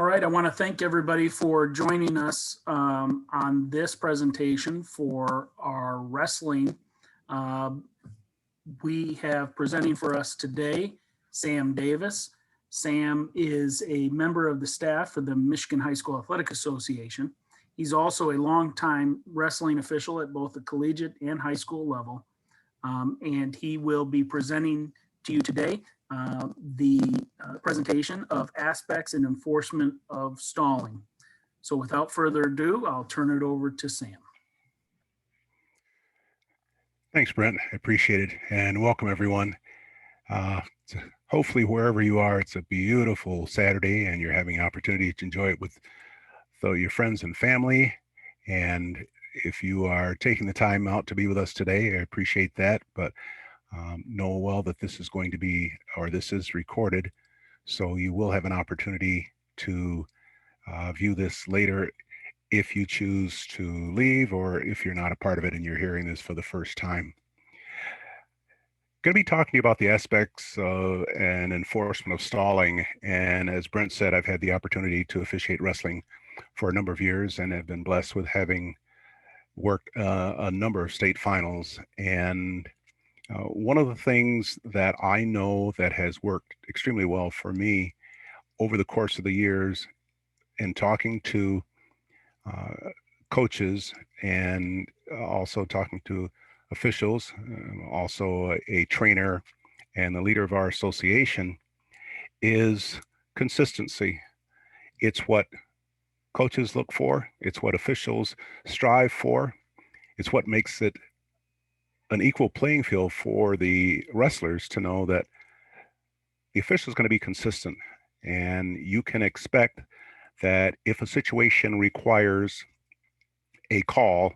right, I want to thank everybody for joining us on this presentation for our wrestling. Um, we have presenting for us today Sam Davis. Sam is a member of the staff for the Michigan High School Athletic Association. He's also a longtime wrestling official at both the collegiate and high school level. And he will be presenting to you today the presentation of aspects and enforcement of stalling. So without further ado, I'll turn it over to Sam. Thanks, Brent. I appreciate it. And welcome, everyone. Hopefully, wherever you are, it's a beautiful Saturday and you're having an opportunity to enjoy it with your friends and family. And if you are taking the time out to be with us today, I appreciate that. But know well that this is going to be, or this is recorded, so you will have an opportunity to view this later if you choose to leave or if you're not a part of it and you're hearing this for the first time. Going to be talking to you about the aspects and enforcement of stalling. And as Brent said, I've had the opportunity to officiate wrestling for a number of years and have been blessed with having worked a number of state finals. And one of the things that I know that has worked extremely well for me over the course of the years in talking to coaches and also talking to officials, also a trainer and the leader of our association, is consistency. It's what coaches look for. It's what officials strive for. It's what makes it an equal playing field for the wrestlers to know that the official is going to be consistent. And you can expect that if a situation requires a call,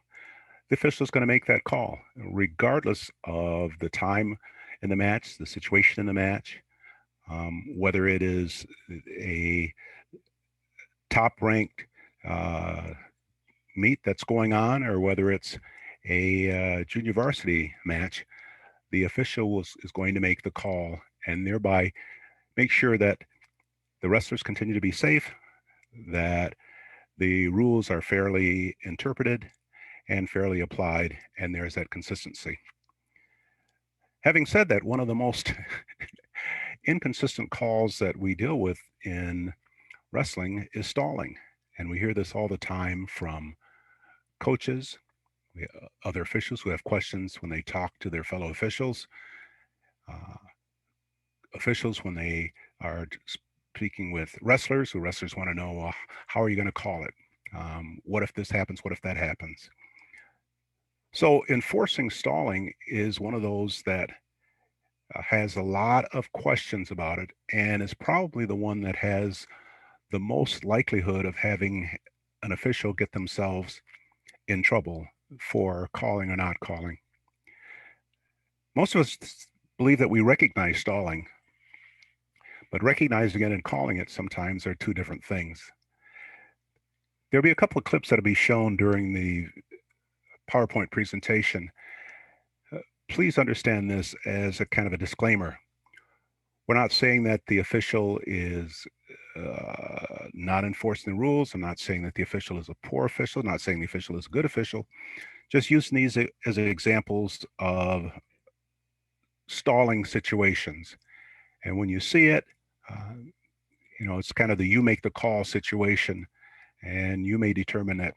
the official is going to make that call, regardless of the time in the match, the situation in the match, whether it is a top-ranked meet that's going on or whether it's a junior varsity match. The official is going to make the call and thereby make sure that the wrestlers continue to be safe, that the rules are fairly interpreted and fairly applied, and there's that consistency. Having said that, one of the most inconsistent calls that we deal with in wrestling is stalling. And we hear this all the time from coaches, other officials who have questions when they talk to their fellow officials, officials when they are speaking with wrestlers, who wrestlers want to know, well, how are you going to call it? What if this happens? What if that happens? So enforcing stalling is one of those that has a lot of questions about it and is probably the one that has the most likelihood of having an official get themselves in trouble for calling or not calling. Most of us believe that we recognize stalling, but recognizing it and calling it sometimes are two different things. There'll be a couple of clips that'll be shown during the PowerPoint presentation. Please understand this as a kind of a disclaimer. We're not saying that the official is not enforcing the rules. I'm not saying that the official is a poor official. I'm not saying the official is a good official. Just using these as examples of stalling situations. And when you see it, it's kind of the you make the call situation. And you may determine that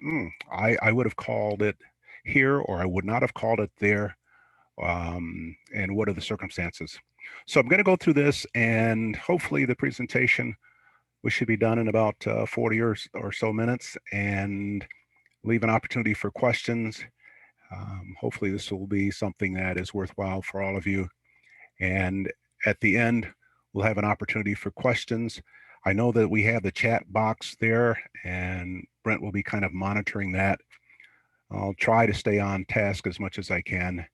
I would have called it here or I would not have called it there. And what are the circumstances? So I'm going to go through this, and hopefully the presentation, we should be done in about 40 or so minutes, and leave an opportunity for questions. Hopefully this will be something that is worthwhile for all of you. And at the end, we'll have an opportunity for questions. I know that we have the chat box there, and Brent will be kind of monitoring that. I'll try to stay on task as much as I can.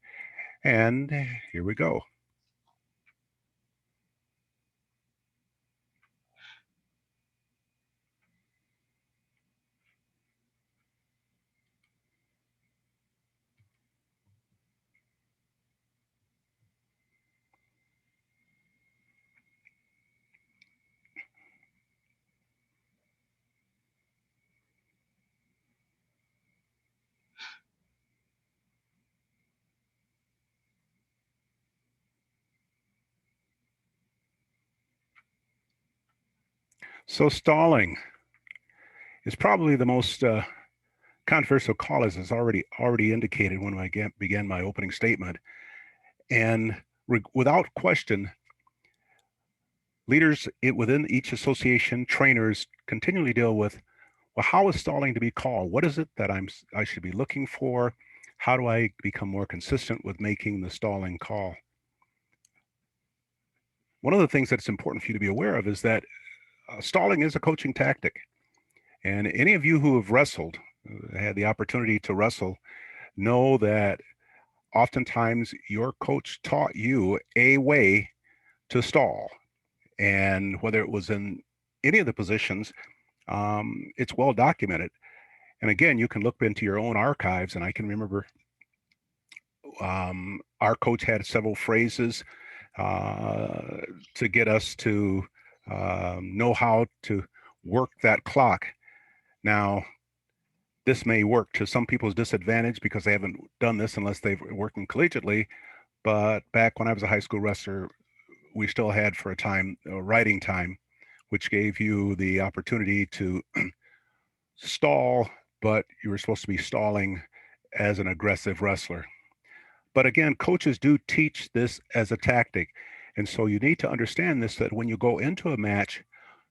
And here we go. So stalling is probably the most controversial call, as is already indicated when I began my opening statement. And without question, leaders within each association, trainers continually deal with, well, how is stalling to be called? What is it that I should be looking for? How do I become more consistent with making the stalling call? One of the things that's important for you to be aware of is that stalling is a coaching tactic. And any of you who have wrestled, had the opportunity to wrestle, know that oftentimes your coach taught you a way to stall. And whether it was in any of the positions, it's well documented. And again, you can look into your own archives, and I can remember our coach had several phrases to get us to know how to work that clock. Now, this may work to some people's disadvantage because they haven't done this unless they've working collegiately. But back when I was a high school wrestler, we still had for a time writing time, which gave you the opportunity to stall, but you were supposed to be stalling as an aggressive wrestler. But again, coaches do teach this as a tactic. And so you need to understand this, that when you go into a match,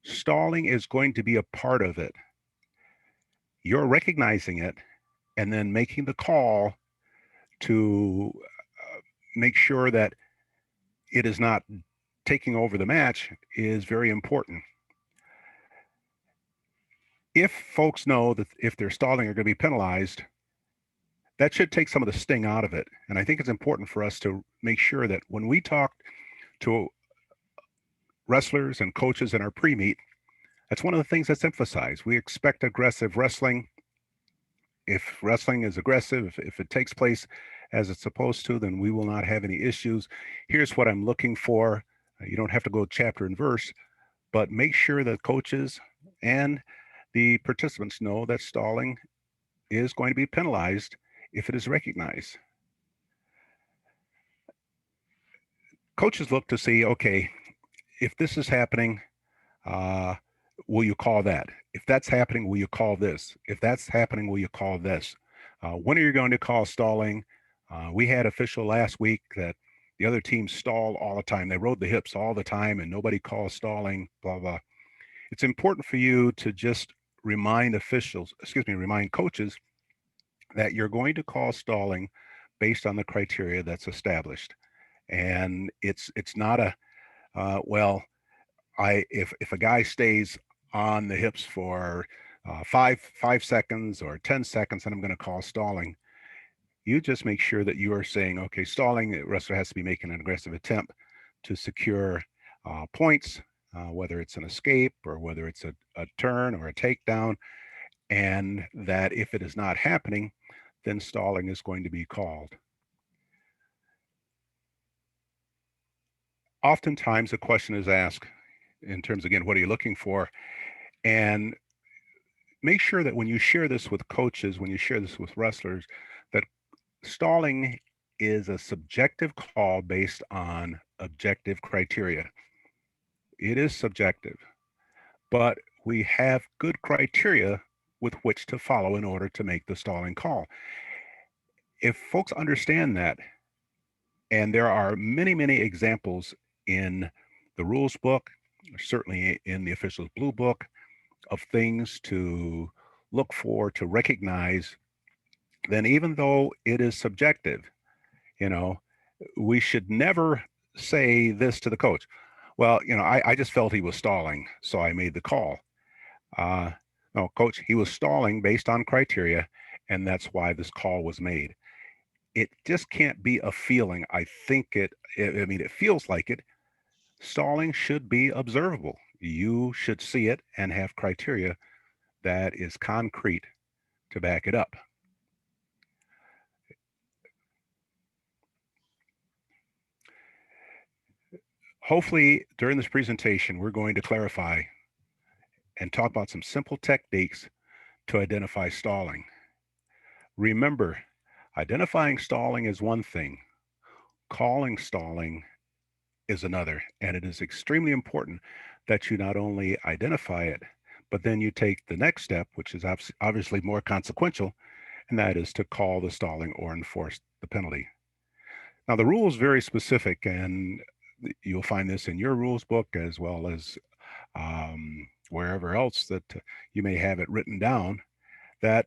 stalling is going to be a part of it. You're recognizing it and then making the call to make sure that it is not taking over the match is very important. If folks know that if they're stalling, they're going to be penalized, that should take some of the sting out of it. And I think it's important for us to make sure that when we talk to wrestlers and coaches in our pre-meet, that's one of the things that's emphasized. We expect aggressive wrestling. If wrestling is aggressive, if it takes place as it's supposed to, then we will not have any issues. Here's what I'm looking for. You don't have to go chapter and verse, but make sure that coaches and the participants know that stalling is going to be penalized if it is recognized. Coaches look to see, okay, if this is happening, uh, will you call that? If that's happening, will you call this? If that's happening, will you call this? When are you going to call stalling? We had official last week that the other team stalled all the time. They rode the hips all the time and nobody calls stalling, blah, blah. It's important for you to just remind remind coaches that you're going to call stalling based on the criteria that's established. And it's not a, well, if a guy stays on the hips for 5 seconds or 10 seconds, then I'm going to call stalling. You just make sure that you are saying, okay, stalling, the wrestler has to be making an aggressive attempt to secure points, whether it's an escape or whether it's a turn or a takedown, and that if it is not happening, then stalling is going to be called. Oftentimes, a question is asked in terms, again, what are you looking for? And make sure that when you share this with coaches, when you share this with wrestlers, that stalling is a subjective call based on objective criteria. It is subjective, but we have good criteria with which to follow in order to make the stalling call. If folks understand that, and there are many, many examples in the rules book, certainly in the official's blue book, of things to look for, to recognize, then even though it is subjective, you know, we should never say this to the coach. Well, I just felt he was stalling, so I made the call. Uh, no, coach, he was stalling based on criteria, and that's why this call was made. It just can't be a feeling. I mean, it feels like it. Stalling should be observable. You should see it and have criteria that is concrete to back it up. Hopefully, during this presentation, we're going to clarify and talk about some simple techniques to identify stalling. Remember, identifying stalling is one thing, calling stalling is another, and it is extremely important that you not only identify it, but then you take the next step, which is obviously more consequential, and that is to call the stalling or enforce the penalty. Now, the rule is very specific, and you'll find this in your rules book as well as wherever else that you may have it written down, that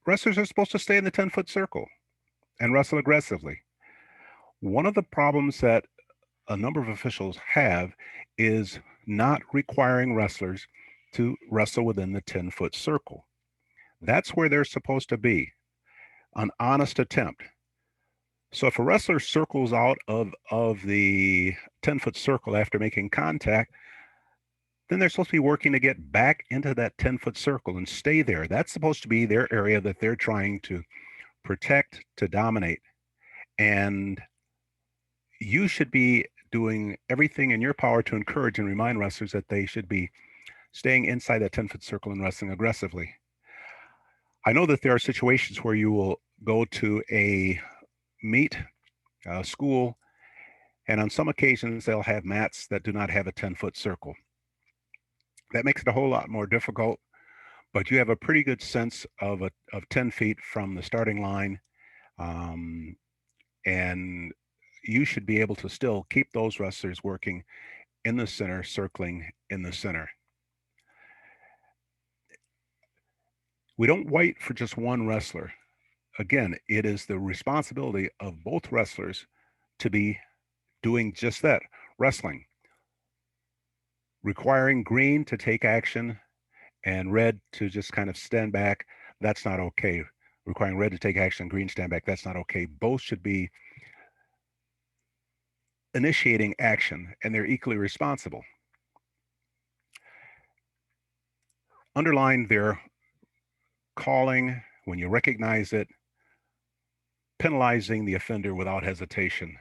wrestlers are supposed to stay in the 10-foot circle and wrestle aggressively. One of the problems that a number of officials have is not requiring wrestlers to wrestle within the 10-foot circle. That's where they're supposed to be, an honest attempt. So if a wrestler circles out of the 10-foot circle after making contact, then they're supposed to be working to get back into that 10-foot circle and stay there. That's supposed to be their area that they're trying to protect, to dominate. And you should be doing everything in your power to encourage and remind wrestlers that they should be staying inside that 10-foot circle and wrestling aggressively. I know that there are situations where you will go to a meet, school, and on some occasions they'll have mats that do not have a 10-foot circle. That makes it a whole lot more difficult, but you have a pretty good sense of 10 feet from the starting line, and you should be able to still keep those wrestlers working in the center, circling in the center. We don't wait for just one wrestler. Again, it is the responsibility of both wrestlers to be doing just that, wrestling. Requiring green to take action and red to just kind of stand back, that's not okay. Requiring red to take action, green stand back, that's not okay. Both should be initiating action, and they're equally responsible. Underline their calling when you recognize it, penalizing the offender without hesitation.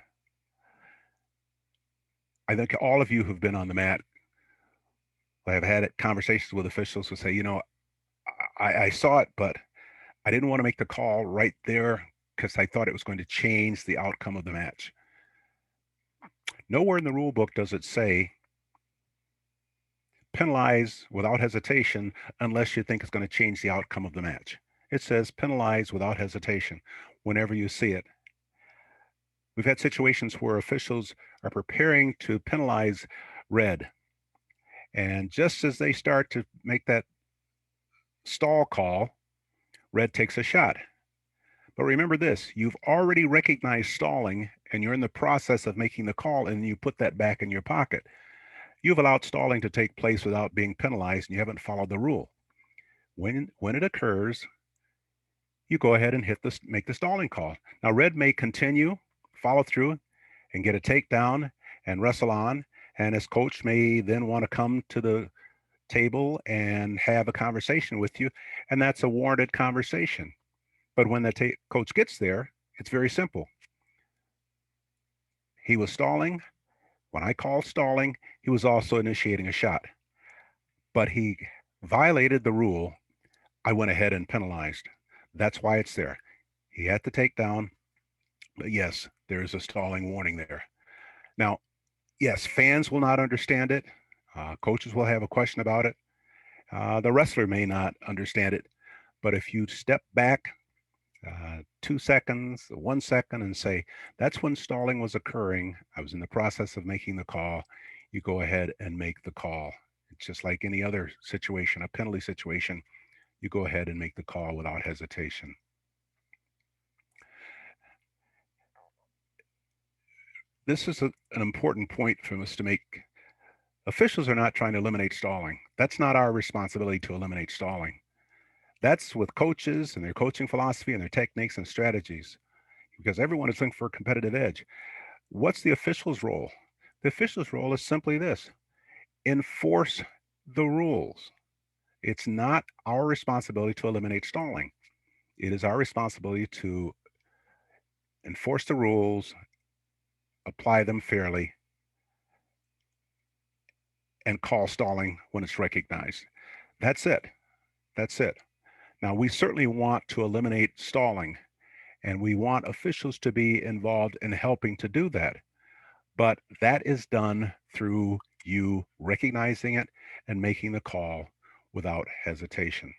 I think all of you who've been on the mat have had conversations with officials who say, you know, I saw it, but I didn't want to make the call right there because I thought it was going to change the outcome of the match. Nowhere in the rule book does it say penalize without hesitation unless you think it's going to change the outcome of the match. It says penalize without hesitation whenever you see it. We've had situations where officials are preparing to penalize red, and just as they start to make that stall call, red takes a shot. But remember this, you've already recognized stalling and you're in the process of making the call, and you put that back in your pocket. You've allowed stalling to take place without being penalized, and you haven't followed the rule. When it occurs, you go ahead and make the stalling call. Now red may continue, follow through, and get a takedown and wrestle on, and his coach may then want to come to the table and have a conversation with you, and that's a warranted conversation. But when the coach gets there, it's very simple. He was stalling. When I called stalling, he was also initiating a shot. But he violated the rule. I went ahead and penalized. That's why it's there. He had the takedown, but yes, there is a stalling warning there. Now, yes, fans will not understand it. Coaches will have a question about it. The wrestler may not understand it. But if you step back 2 seconds, 1 second, and say, that's when stalling was occurring. I was in the process of making the call. You go ahead and make the call. It's just like any other situation, a penalty situation. You go ahead and make the call without hesitation. This is an important point for us to make. Officials are not trying to eliminate stalling. That's not our responsibility to eliminate stalling. That's with coaches and their coaching philosophy and their techniques and strategies, because everyone is looking for a competitive edge. What's the official's role? The official's role is simply this: enforce the rules. It's not our responsibility to eliminate stalling. It is our responsibility to enforce the rules, apply them fairly, and call stalling when it's recognized. That's it. That's it. Now, we certainly want to eliminate stalling, and we want officials to be involved in helping to do that. But that is done through you recognizing it and making the call without hesitation.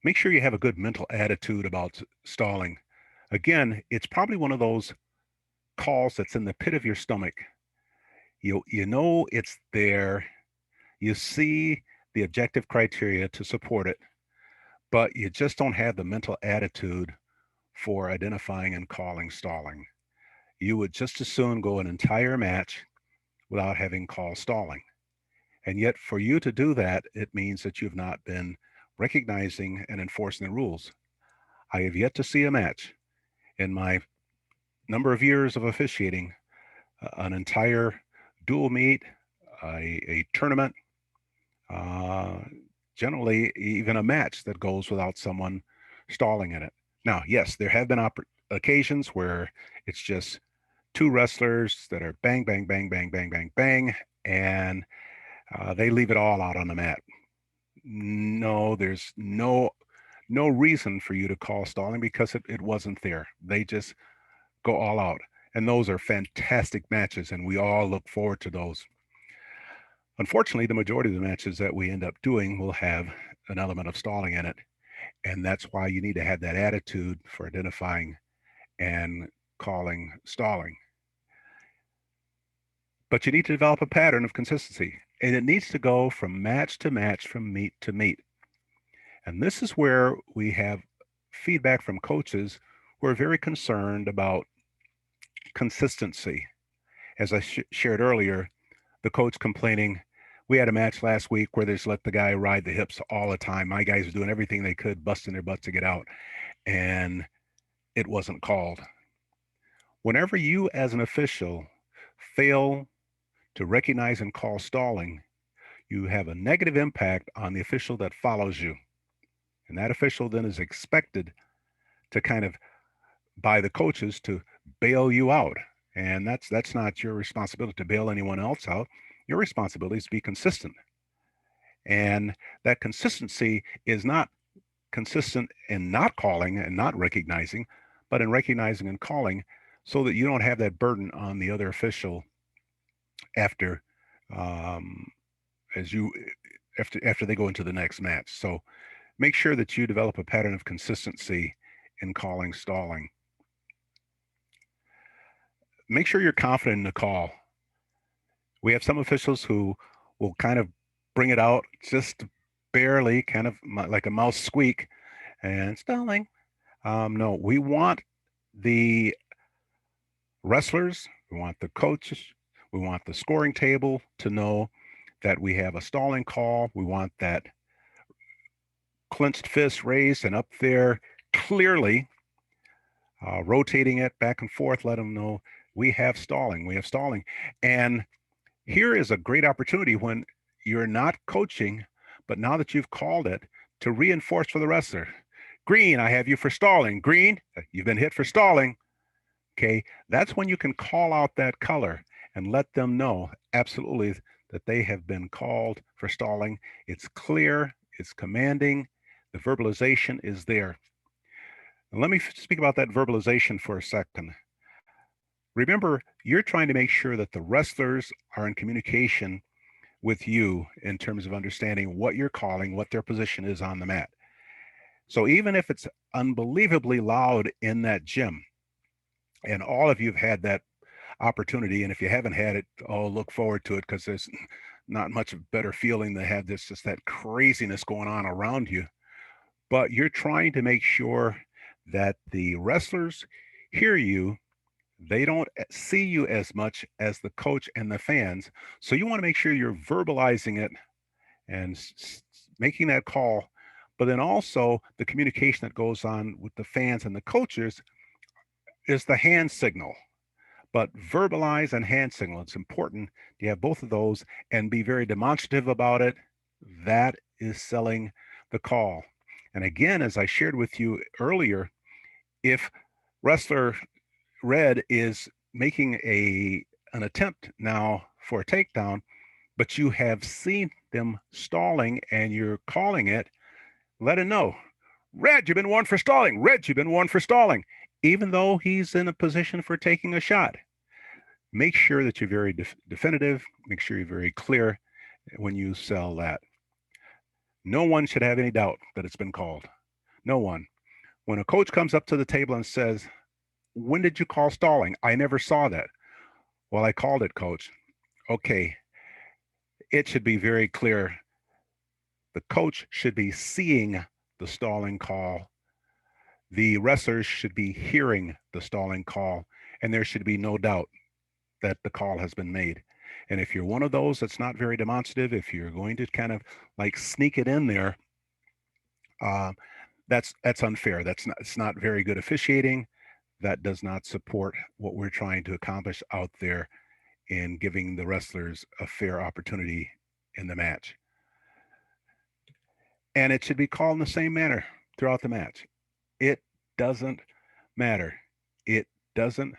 Make sure you have a good mental attitude about stalling. Again, it's probably one of those calls that's in the pit of your stomach. You know it's there. You see the objective criteria to support it, but you just don't have the mental attitude for identifying and calling stalling. You would just as soon go an entire match without having called stalling. And yet, for you to do that, it means that you've not been recognizing and enforcing the rules. I have yet to see a match in my number of years of officiating, an entire dual meet, a tournament, uh, generally even a match that goes without someone stalling in it. Now, yes, there have been occasions where it's just two wrestlers that are bang, bang, bang, bang, bang, bang, bang, and they leave it all out on the mat. No, there's no reason for you to call stalling because it wasn't there. They just go all out. And those are fantastic matches, and we all look forward to those. Unfortunately, the majority of the matches that we end up doing will have an element of stalling in it. And that's why you need to have that attitude for identifying and calling stalling. But you need to develop a pattern of consistency, and it needs to go from match to match, from meet to meet. And this is where we have feedback from coaches who are very concerned about consistency. As I shared earlier, the coach complaining, we had a match last week where they just let the guy ride the hips all the time. My guys were doing everything they could, busting their butts to get out, and it wasn't called. Whenever you, as an official, fail to recognize and call stalling, you have a negative impact on the official that follows you. And that official then is expected to kind of, by the coaches, to bail you out. And that's not your responsibility to bail anyone else out. Your responsibility is to be consistent. And that consistency is not consistent in not calling and not recognizing, but in recognizing and calling, so that you don't have that burden on the other official after um, as you after they go into the next match. So make sure that you develop a pattern of consistency in calling stalling. Make sure you're confident in the call. We have some officials who will kind of bring it out just barely, kind of like a mouse squeak, and stalling. No, we want the wrestlers, we want the coaches, we want the scoring table to know that we have a stalling call. We want that clenched fist raised and up there clearly, rotating it back and forth, let them know we have stalling, we have stalling. And here is a great opportunity when you're not coaching, but now that you've called it, to reinforce for the wrestler. Green, I have you for stalling. Green, you've been hit for stalling. Okay, that's when you can call out that color and let them know absolutely that they have been called for stalling. It's clear, it's commanding, the verbalization is there. And let me speak about that verbalization for a second. Remember, you're trying to make sure that the wrestlers are in communication with you in terms of understanding what you're calling, what their position is on the mat. So even if it's unbelievably loud in that gym, and all of you have had that opportunity, and if you haven't had it, oh, look forward to it, because there's not much better feeling to have this, just that craziness going on around you. But you're trying to make sure that the wrestlers hear you. They don't see you as much as the coach and the fans. So you want to make sure you're verbalizing it and making that call. But then also the communication that goes on with the fans and the coaches is the hand signal. But verbalize and hand signal, it's important to have both of those and be very demonstrative about it. That is selling the call. And again, as I shared with you earlier, if wrestler red is making an attempt now for a takedown, but you have seen them stalling and you're calling it, let him know. Red, you've been warned for stalling. Red, you've been warned for stalling, even though he's in a position for taking a shot. make sure that you're very definitive, make sure you're very clear when you sell that. No one should have any doubt that it's been called. No one. When a coach comes up to the table and says, "When did you call stalling? I never saw that." "Well, I called it, coach." Okay, it should be very clear. The coach should be seeing the stalling call. The wrestlers should be hearing the stalling call, and there should be no doubt that the call has been made. And if you're one of those that's not very demonstrative, if you're going to kind of like sneak it in there, uh, that's unfair. It's not very good officiating. That does not support what we're trying to accomplish out there in giving the wrestlers a fair opportunity in the match. And it should be called in the same manner throughout the match. It doesn't matter. It doesn't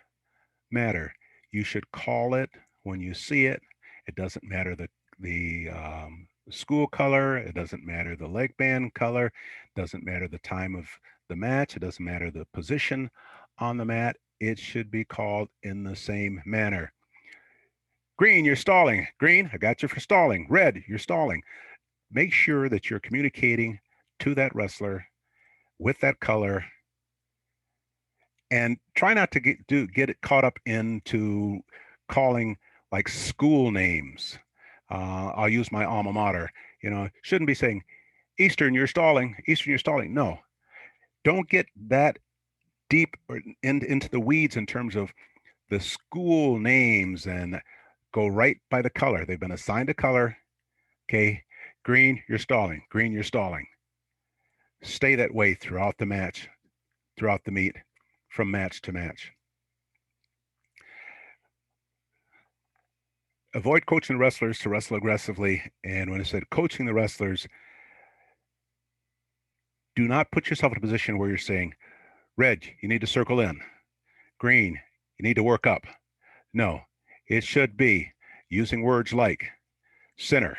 matter. You should call it when you see it. It doesn't matter the school color. It doesn't matter the leg band color. It doesn't matter the time of the match. It doesn't matter the position on the mat. It should be called in the same manner. Green, you're stalling. Green, I got you for stalling. Red, you're stalling. Make sure that you're communicating to that wrestler with that color, and try not to get it caught up into calling like school names. I'll use my alma mater. Shouldn't be saying Eastern, you're stalling. Eastern, you're stalling. No, don't get that deep into the weeds in terms of the school names, and go right by the color. They've been assigned a color. Okay, green, you're stalling. Green, you're stalling. Stay that way throughout the match, throughout the meet, from match to match. Avoid coaching the wrestlers to wrestle aggressively. And when I said coaching the wrestlers, do not put yourself in a position where you're saying, red, you need to circle in. Green, you need to work up. No, it should be using words like center,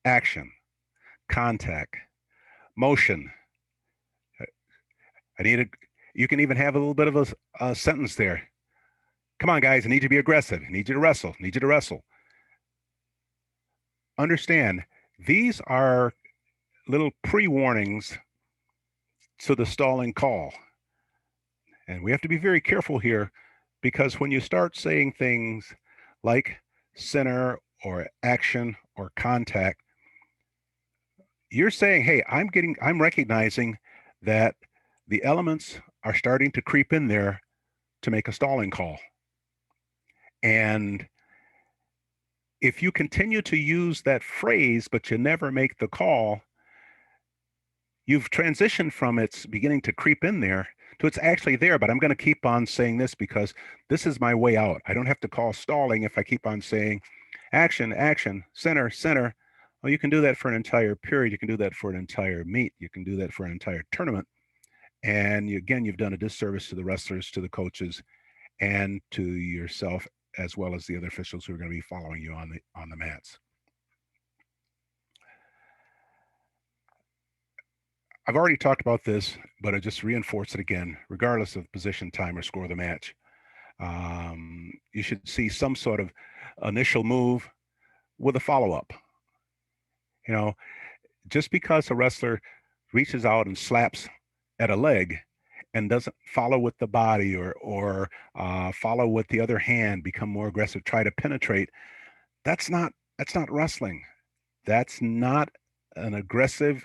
action, contact, motion. You can even have a little bit of a sentence there. Come on, guys, I need you to be aggressive. I need you to wrestle. I need you to wrestle. Understand, these are little pre-warnings to the stalling call. And we have to be very careful here, because when you start saying things like center or action or contact, you're saying, hey, I'm recognizing that the elements are starting to creep in there to make a stalling call. And if you continue to use that phrase, but you never make the call, you've transitioned from it's beginning to creep in there to it's actually there, but I'm going to keep on saying this because this is my way out. I don't have to call stalling if I keep on saying action, action, center, center. Well, you can do that for an entire period. You can do that for an entire meet. You can do that for an entire tournament. And again, you've done a disservice to the wrestlers, to the coaches, and to yourself, as well as the other officials who are going to be following you on the mats. I've already talked about this, but I just reinforce it again. Regardless of position, time, or score of the match, you should see some sort of initial move with a follow-up. Just because a wrestler reaches out and slaps at a leg and doesn't follow with the body, or follow with the other hand, become more aggressive, try to penetrate, that's not wrestling. That's not an aggressive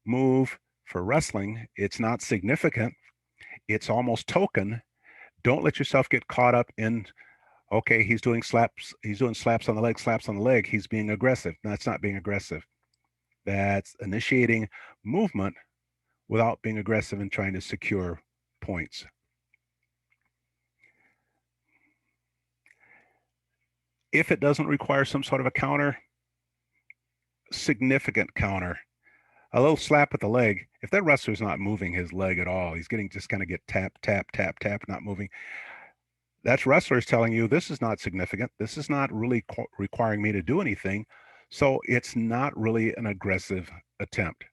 move for wrestling. It's not significant. It's almost token. Don't let yourself get caught up in, okay, he's doing slaps on the leg, slaps on the leg, he's being aggressive. No, that's not being aggressive. That's initiating movement without being aggressive and trying to secure points. If it doesn't require some sort of a counter, significant counter, a little slap at the leg, if that wrestler's not moving his leg at all, he's getting just kind of get tap, tap, tap, tap, not moving, that's wrestlers telling you this is not significant. This is not really requiring me to do anything. So it's not really an aggressive attempt.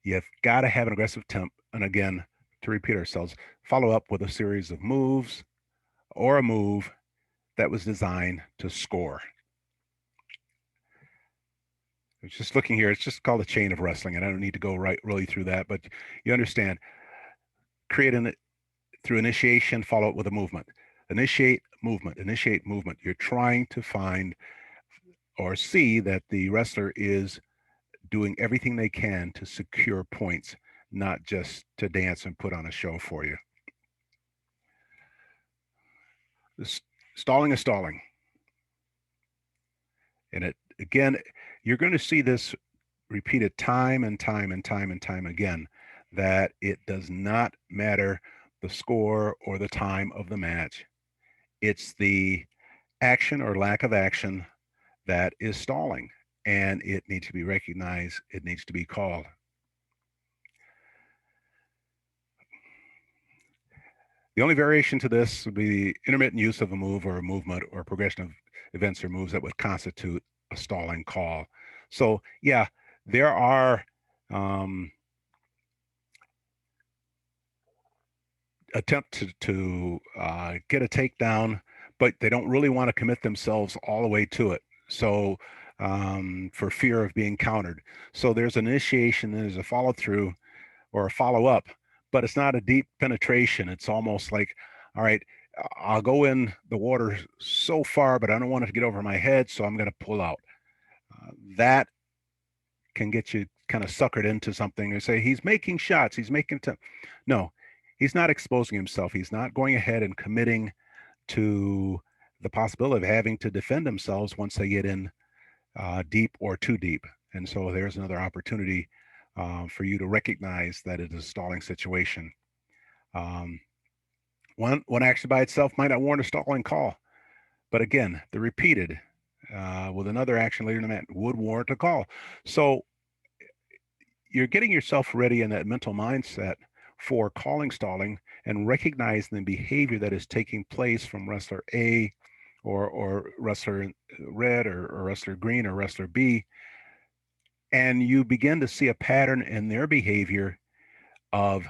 You've got to have an aggressive attempt. And again, to repeat ourselves, follow up with a series of moves, or a move that was designed to score. It's just looking here, it's just called a chain of wrestling, and I don't need to go really through that, but you understand, create through initiation, follow it with a movement. Initiate movement, initiate movement. You're trying to find or see that the wrestler is doing everything they can to secure points, not just to dance and put on a show for you. Stalling is stalling. And it again, you're going to see this repeated time and time and time and time again, that it does not matter the score or the time of the match. It's the action or lack of action that is stalling, and it needs to be recognized. It needs to be called. The only variation to this would be the intermittent use of a move or a movement or a progression of events or moves that would constitute a stalling call. So yeah, there are attempt to get a takedown, but they don't really want to commit themselves all the way to it. So for fear of being countered. So there's an initiation, there's a follow through or a follow up, but it's not a deep penetration. It's almost like, all right, I'll go in the water so far, but I don't want it to get over my head, so I'm going to pull out. That can get you kind of suckered into something and say, he's making shots, he's making no, he's not exposing himself. He's not going ahead and committing to the possibility of having to defend themselves once they get in deep or too deep. And so there's another opportunity for you to recognize that it is a stalling situation. One action by itself might not warrant a stalling call, but again, the repeated with another action later in the match would warrant a call. So you're getting yourself ready in that mental mindset for calling stalling and recognizing the behavior that is taking place from wrestler A or wrestler red or wrestler green or wrestler B. And you begin to see a pattern in their behavior of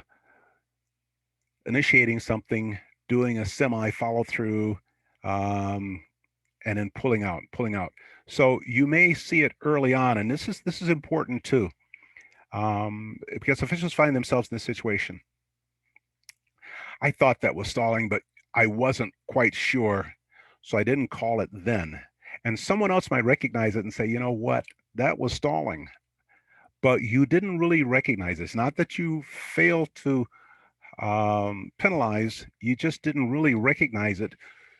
initiating something, doing a semi follow through, and then pulling out. So you may see it early on, and this is important too, because officials find themselves in this situation. I thought that was stalling, but I wasn't quite sure, so I didn't call it then. And someone else might recognize it and say, you know what, that was stalling, but you didn't really recognize it. It's not that you failed to penalize, you just didn't really recognize it.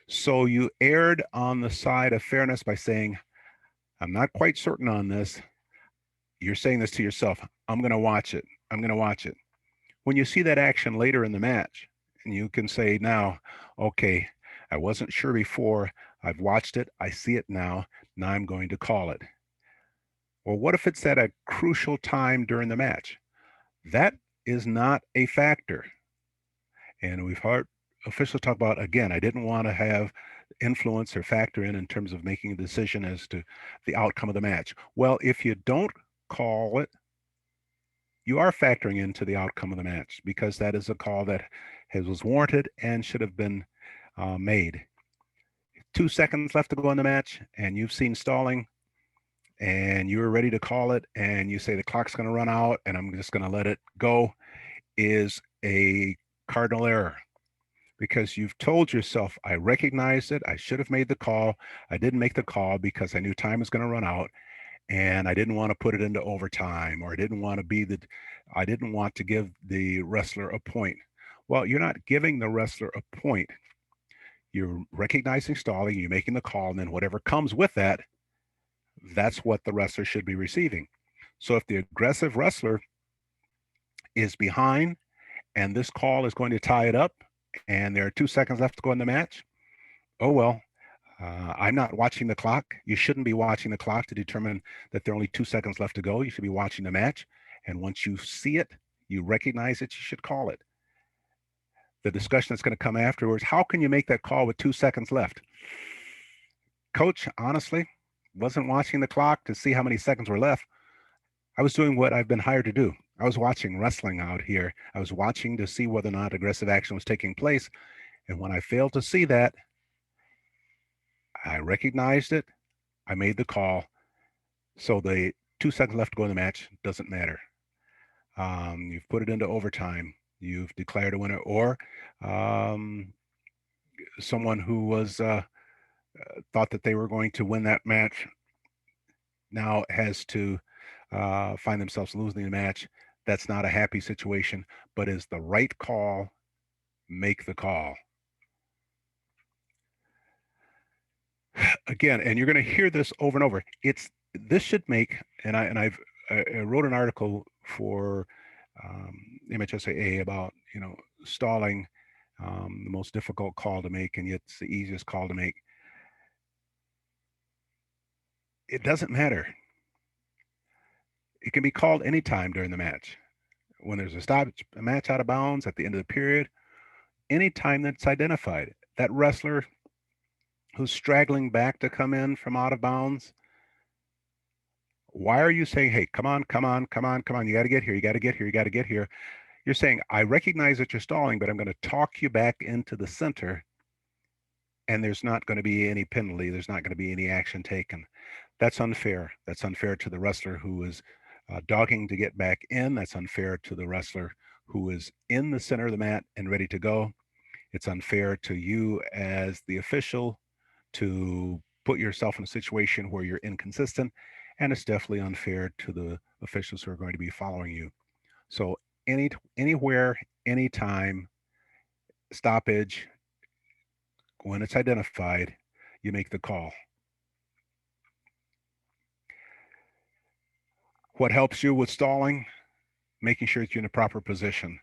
So you erred on the side of fairness by saying, I'm not quite certain on this. You're saying this to yourself. I'm going to watch it. I'm going to watch it. When you see that action later in the match, and you can say now, okay, I wasn't sure before. I've watched it. I see it now. Now I'm going to call it. Well, what if it's at a crucial time during the match? That is not a factor. And we've heard officials talk about, again, I didn't want to have influence or factor in terms of making a decision as to the outcome of the match. Well, if you don't call it, you are factoring into the outcome of the match because that is a call that was warranted and should have been made. 2 seconds left to go in the match, and you've seen stalling, and you're ready to call it, and you say the clock's going to run out, and I'm just going to let it go, is a cardinal error. Because you've told yourself, I recognized it, I should have made the call, I didn't make the call because I knew time was going to run out, and I didn't want to put it into overtime, or I didn't want to give the wrestler a point. Well, you're not giving the wrestler a point. You're recognizing stalling, you're making the call, and then whatever comes with that, that's what the wrestler should be receiving. So if the aggressive wrestler is behind and this call is going to tie it up and there are 2 seconds left to go in the match, oh well, I'm not watching the clock. You shouldn't be watching the clock to determine that there are only 2 seconds left to go. You should be watching the match. And once you see it, you recognize it, you should call it. The discussion that's going to come afterwards, how can you make that call with 2 seconds left? Coach, honestly, wasn't watching the clock to see how many seconds were left. I was doing what I've been hired to do. I was watching wrestling out here. I was watching to see whether or not aggressive action was taking place. And when I failed to see that, I recognized it. I made the call. So the 2 seconds left to go in the match doesn't matter. You've put it into overtime. You've declared a winner, or um, someone who was thought that they were going to win that match now has to find themselves losing the match. That's not a happy situation, but is the right call. Make the call. Again, and you're going to hear this over and over. This should make, I wrote an article for MHSAA about stalling, the most difficult call to make, and yet it's the easiest call to make. It doesn't matter. It can be called anytime during the match. When there's a match out of bounds at the end of the period, anytime that's identified. That wrestler who's straggling back to come in from out of bounds, why are you saying, hey, come on, come on, come on, come on, you got to get here, you got to get here, you got to get here? You're saying, I recognize that you're stalling, but I'm going to talk you back into the center, and there's not going to be any penalty. There's not going to be any action taken. That's unfair. That's unfair to the wrestler who is dogging to get back in. That's unfair to the wrestler who is in the center of the mat and ready to go. It's unfair to you as the official to put yourself in a situation where you're inconsistent, and it's definitely unfair to the officials who are going to be following you. So anywhere, anytime, stoppage, when it's identified, you make the call. What helps you with stalling? Making sure that you're in a proper position.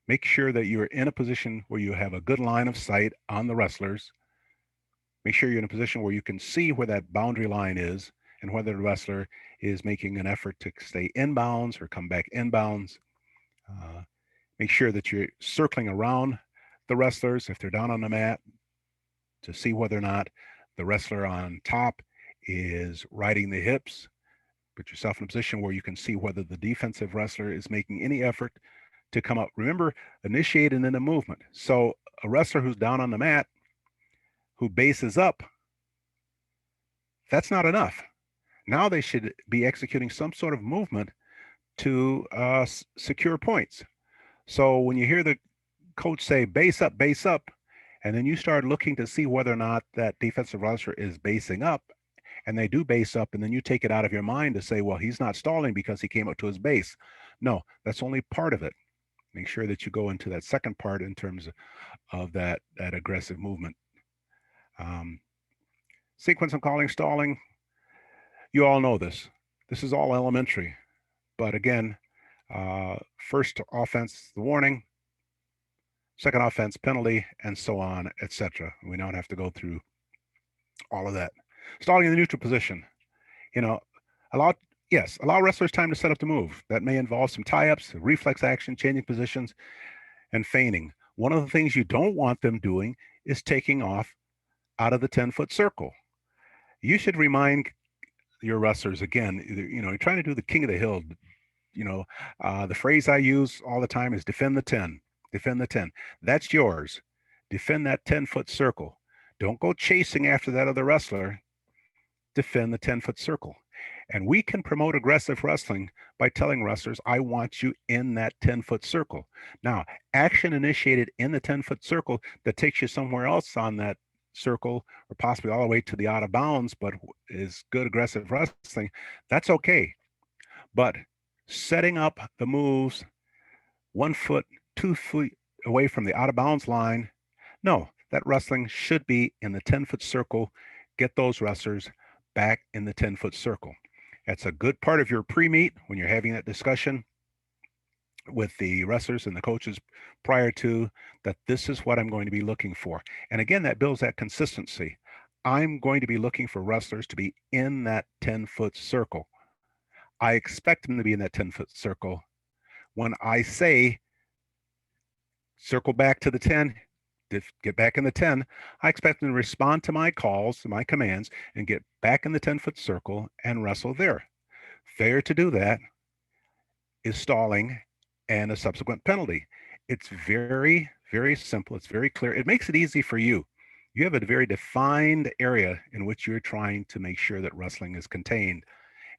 Make sure that you're in a position where you have a good line of sight on the wrestlers. Make sure you're in a position where you can see where that boundary line is and whether the wrestler is making an effort to stay inbounds or come back inbounds. Make sure that you're circling around the wrestlers if they're down on the mat to see whether or not the wrestler on top is riding the hips. Put yourself in a position where you can see whether the defensive wrestler is making any effort to come up. Remember, initiate and then a movement. So a wrestler who's down on the mat, who bases up, that's not enough. Now they should be executing some sort of movement to secure points. So when you hear the coach say base up, and then you start looking to see whether or not that defensive wrestler is basing up, and they do base up, and then you take it out of your mind to say, well, he's not stalling because he came up to his base. No, that's only part of it. Make sure that you go into that second part in terms of that aggressive movement. Sequence and calling stalling, you all know this. This is all elementary. But again, first offense, the warning, second offense, penalty, and so on, etc. We don't have to go through all of that. Stalling in the neutral position, allow wrestlers time to set up the move. That may involve some tie-ups, reflex action, changing positions, and feigning. One of the things you don't want them doing is taking off out of the 10-foot circle. You should remind your wrestlers, again, you're trying to do the king of the hill. The phrase I use all the time is defend the 10. Defend the 10. That's yours. Defend that 10-foot circle. Don't go chasing after that other wrestler. Defend the 10-foot circle. And we can promote aggressive wrestling by telling wrestlers, I want you in that 10-foot circle. Now, action initiated in the 10-foot circle that takes you somewhere else on that circle, or possibly all the way to the out of bounds, but is good aggressive wrestling, that's okay. But setting up the moves 1 foot, 2 feet away from the out of bounds line, no, that wrestling should be in the 10-foot circle. Get those wrestlers back in the 10-foot circle. That's a good part of your pre-meet when you're having that discussion with the wrestlers and the coaches prior to that. This is what I'm going to be looking for. And again, that builds that consistency. I'm going to be looking for wrestlers to be in that 10-foot circle. I expect them to be in that 10-foot circle. When I say circle back to the 10, get back in the 10, I expect them to respond to my calls, to my commands, and get back in the 10-foot circle and wrestle there. Failure to do that is stalling and a subsequent penalty. It's very Very simple. It's very clear. It makes it easy for you. You have a very defined area in which you're trying to make sure that wrestling is contained.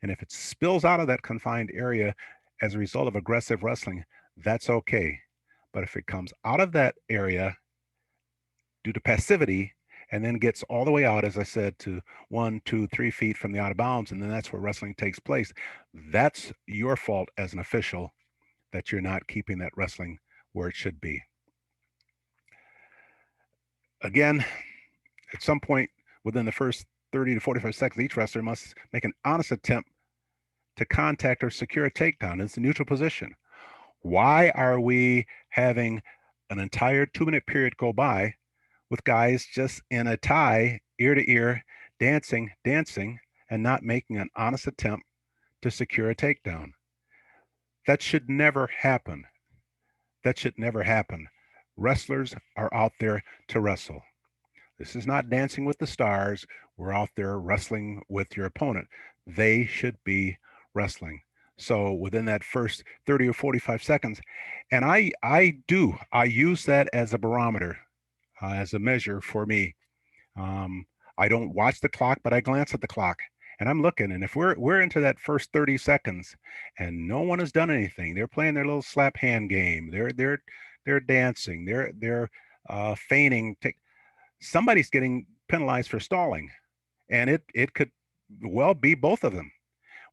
And if it spills out of that confined area as a result of aggressive wrestling, that's okay. But if it comes out of that area due to passivity and then gets all the way out, as I said, to 1, 2, 3 feet from the out of bounds, and then that's where wrestling takes place, that's your fault as an official that you're not keeping that wrestling where it should be. Again, at some point within the first 30 to 45 seconds, each wrestler must make an honest attempt to contact or secure a takedown. It's a neutral position. Why are we having an entire 2-minute period go by with guys just in a tie, ear to ear, dancing, and not making an honest attempt to secure a takedown? That should never happen. That should never happen. Wrestlers are out there to wrestle. This is not Dancing with the Stars. We're out there wrestling with your opponent. They should be wrestling. So within that first 30 or 45 seconds, and I use that as a barometer, as a measure for me. Um, I don't watch the clock, but I glance at the clock and I'm looking. And if we're into that first 30 seconds and no one has done anything, they're playing their little slap hand game. They're dancing. They're feigning. Somebody's getting penalized for stalling, and it could well be both of them.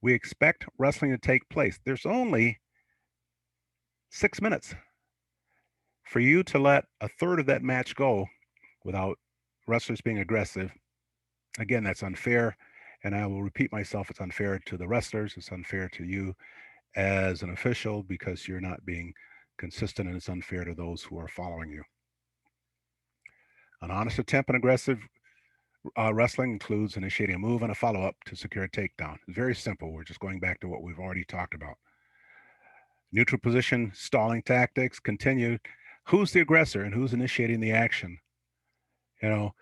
We expect wrestling to take place. There's only 6 minutes for you to let a third of that match go without wrestlers being aggressive. Again, that's unfair, and I will repeat myself. It's unfair to the wrestlers. It's unfair to you as an official because you're not being consistent, and it's unfair to those who are following you. An honest attempt and aggressive wrestling includes initiating a move and a follow-up to secure a takedown. It's very simple. We're just going back to what we've already talked about. Neutral position, stalling tactics, continue. Who's the aggressor and who's initiating the action? You know,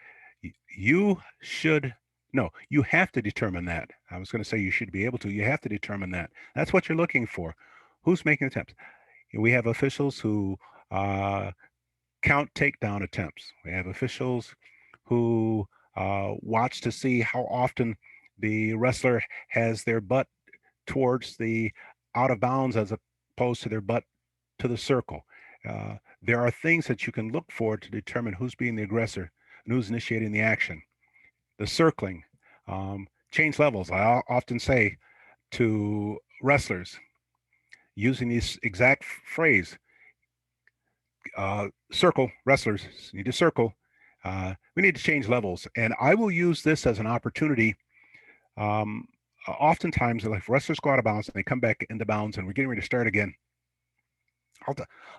you should, no, you have to determine that. I was going to say you should be able to. You have to determine that. That's what you're looking for. Who's making attempts? We have officials who count takedown attempts. We have officials who watch to see how often the wrestler has their butt towards the out of bounds as opposed to their butt to the circle. There are things that you can look for to determine who's being the aggressor and who's initiating the action. The circling, change levels. I often say to wrestlers using this exact phrase, circle, wrestlers need to circle. We need to change levels. And I will use this as an opportunity. Oftentimes, if wrestlers go out of bounds and they come back into bounds and we're getting ready to start again,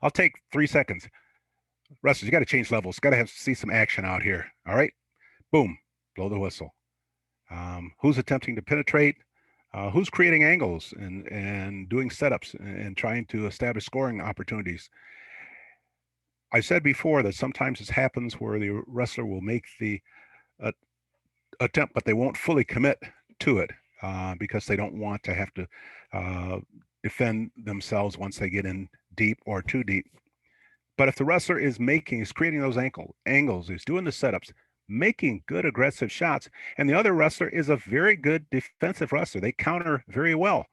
I'll take 3 seconds. Wrestlers, you got to change levels. Got to see some action out here. All right, boom, blow the whistle. Who's attempting to penetrate? Who's creating angles and doing setups and trying to establish scoring opportunities? I said before that sometimes this happens where the wrestler will make the attempt, but they won't fully commit to it because they don't want to have to defend themselves once they get in deep or too deep. But if the wrestler is creating those angles, is doing the setups, making good aggressive shots, and the other wrestler is a very good defensive wrestler, they counter very well.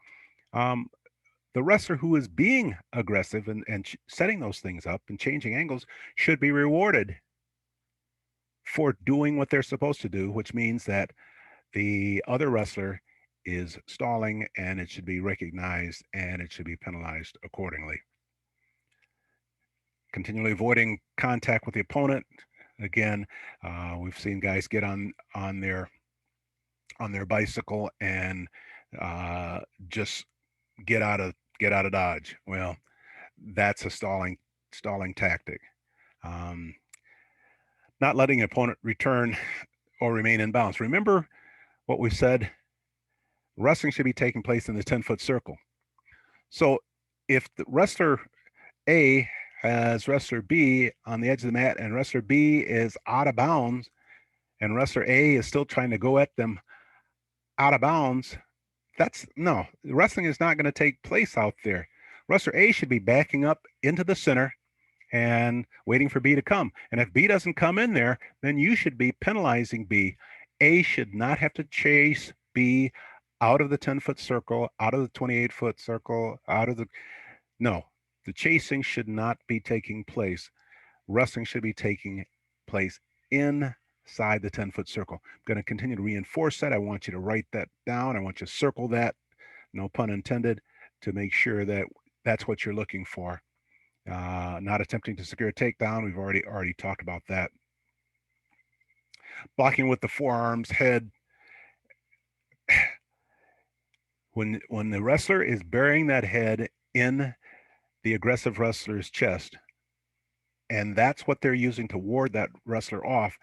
The wrestler who is being aggressive and setting those things up and changing angles should be rewarded for doing what they're supposed to do, which means that the other wrestler is stalling and it should be recognized and it should be penalized accordingly. Continually avoiding contact with the opponent. Again, we've seen guys get on their bicycle and just get out of dodge. Well, that's a stalling tactic. Not letting an opponent return or remain in bounds. Remember what we said, wrestling should be taking place in the 10-foot circle. So if the wrestler A has wrestler B on the edge of the mat and wrestler B is out of bounds and wrestler A is still trying to go at them out of bounds, wrestling is not going to take place out there. Wrestler A should be backing up into the center and waiting for B to come. And if B doesn't come in there, then you should be penalizing B. A should not have to chase B out of the 10-foot circle, out of the 28-foot circle, out of the, no, the chasing should not be taking place. Wrestling should be taking place inside the 10-foot circle. I'm going to continue to reinforce that. I want you to write that down. I want you to circle that, no pun intended, to make sure that that's what you're looking for. Not attempting to secure a takedown. We've already talked about that. Blocking with the forearms, head. When the wrestler is burying that head in the aggressive wrestler's chest, and that's what they're using to ward that wrestler off,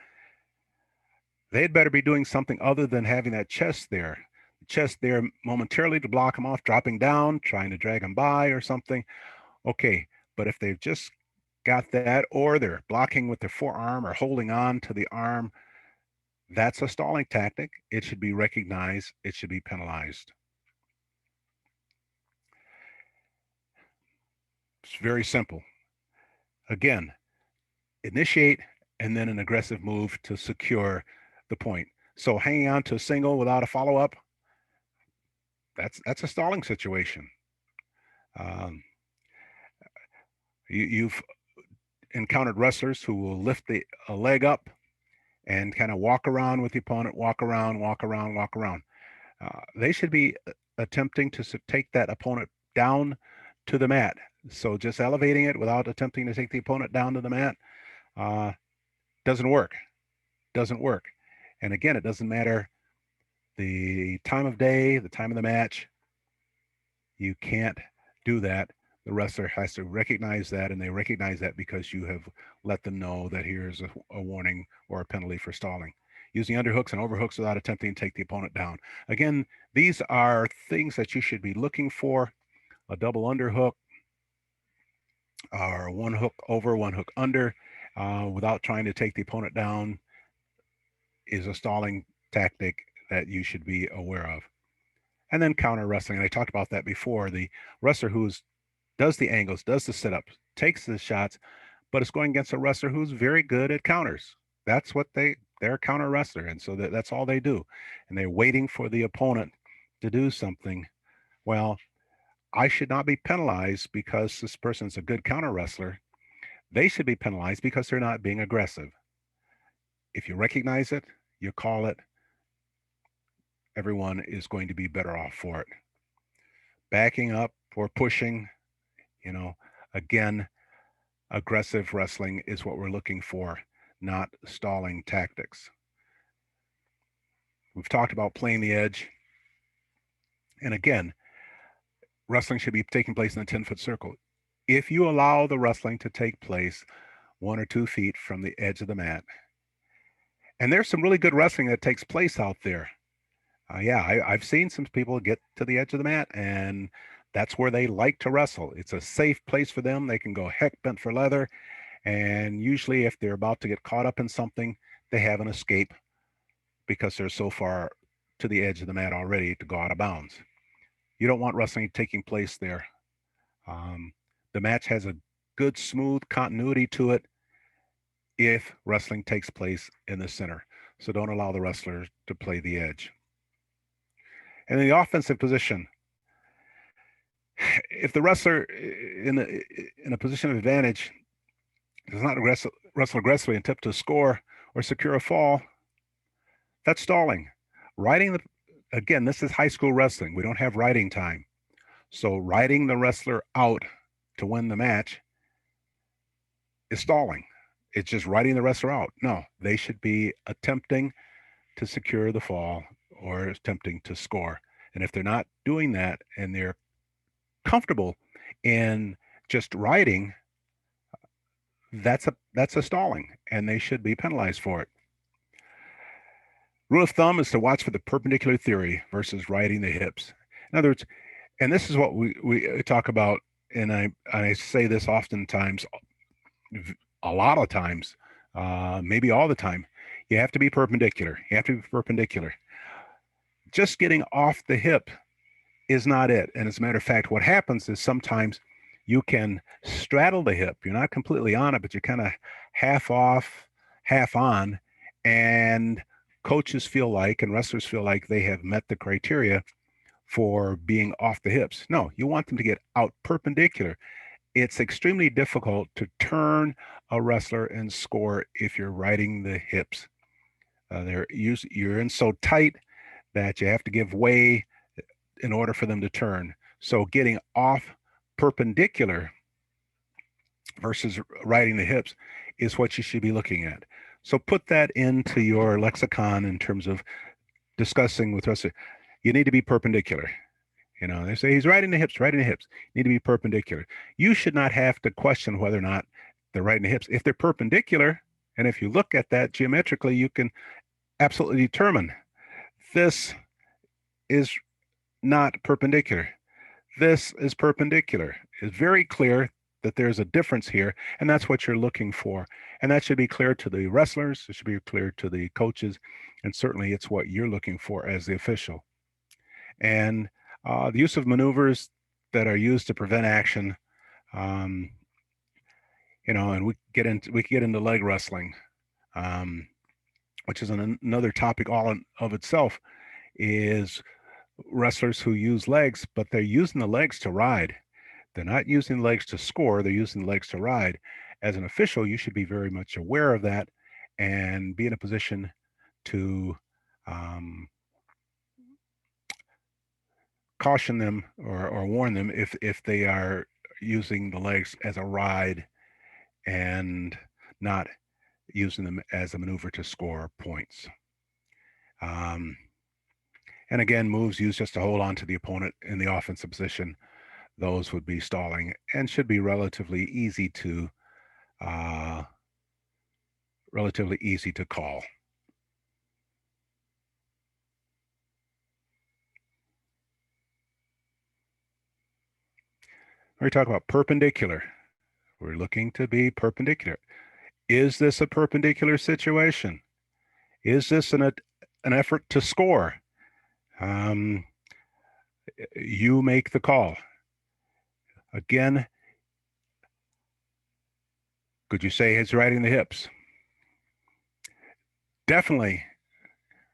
they'd better be doing something other than having that chest there. The chest there momentarily to block them off, dropping down, trying to drag them by or something. Okay, but if they've just got that, or they're blocking with their forearm or holding on to the arm, that's a stalling tactic. It should be recognized. It should be penalized. It's very simple. Again, initiate and then an aggressive move to secure the point. So hanging on to a single without a follow-up, that's a stalling situation. You've encountered wrestlers who will lift a leg up and kind of walk around with the opponent, walk around, walk around, walk around. They should be attempting to take that opponent down to the mat. So just elevating it without attempting to take the opponent down to the mat doesn't work. Doesn't work. And again, it doesn't matter the time of day, the time of the match. You can't do that. The wrestler has to recognize that, and they recognize that because you have let them know that here's a warning or a penalty for stalling. Using underhooks and overhooks without attempting to take the opponent down. Again, these are things that you should be looking for. A double underhook or one hook over, one hook under without trying to take the opponent down is a stalling tactic that you should be aware of. And then counter wrestling, and I talked about that before. The wrestler does the angles, does the sit-ups, takes the shots, but it's going against a wrestler who's very good at counters. That's what they're a counter wrestler, and so that's all they do. And they're waiting for the opponent to do something. Well, I should not be penalized because this person's a good counter wrestler. They should be penalized because they're not being aggressive. If you recognize it, you call it, everyone is going to be better off for it. Backing up or pushing, again, aggressive wrestling is what we're looking for, not stalling tactics. We've talked about playing the edge. And again, wrestling should be taking place in a 10-foot circle. If you allow the wrestling to take place 1 or 2 feet from the edge of the mat, and there's some really good wrestling that takes place out there. I've seen some people get to the edge of the mat, and that's where they like to wrestle. It's a safe place for them. They can go heck bent for leather. And usually if they're about to get caught up in something, they have an escape because they're so far to the edge of the mat already to go out of bounds. You don't want wrestling taking place there. The match has a good, smooth continuity to it if wrestling takes place in the center. So don't allow the wrestler to play the edge. And in the offensive position, if the wrestler in a position of advantage does not wrestle aggressively and attempt to score or secure a fall, that's stalling. Again, this is high school wrestling. We don't have riding time. So riding the wrestler out to win the match is stalling. It's just riding the wrestler out. No, they should be attempting to secure the fall or attempting to score. And if they're not doing that and they're comfortable in just riding, that's a stalling, and they should be penalized for it. Rule of thumb is to watch for the perpendicular theory versus riding the hips. In other words, and this is what we talk about, and I say this oftentimes, a lot of times, maybe all the time. You have to be perpendicular. You have to be perpendicular. Just getting off the hip is not it. And as a matter of fact, what happens is sometimes You can straddle the hip. You're not completely on it, but you're kind of half off, half on. And coaches feel like, and wrestlers feel like they have met the criteria for being off the hips. No, you want them to get out perpendicular. It's extremely difficult to turn a wrestler and score if you're riding the hips. You're in so tight that you have to give way in order for them to turn. So getting off perpendicular versus riding the hips is what you should be looking at. So put that into your lexicon in terms of discussing with wrestlers. You need to be perpendicular. You know, they say he's riding the hips, riding the hips. You need to be perpendicular. You should not have to question whether or not they're riding the hips. If they're perpendicular, and if you look at that geometrically, you can absolutely determine this is not perpendicular. This is perpendicular. It's very clear that there's a difference here, and that's what you're looking for. And that should be clear to the wrestlers, it should be clear to the coaches, and certainly it's what you're looking for as the official. And the use of maneuvers that are used to prevent action, um, you know, and we can get into leg wrestling, um, which is another topic all of itself, is wrestlers who use legs, but they're using the legs to ride. They're not using legs to score, they're using legs to ride. As an official, you should be very much aware of that and be in a position to caution them or warn them if they are using the legs as a ride and not using them as a maneuver to score points. And again, moves used just to hold on to the opponent in the offensive position, those would be stalling and should be relatively easy to call. We talk about perpendicular. We're looking to be perpendicular. Is this a perpendicular situation? Is this an effort to score? You make the call. Again, could you say he's riding the hips? Definitely,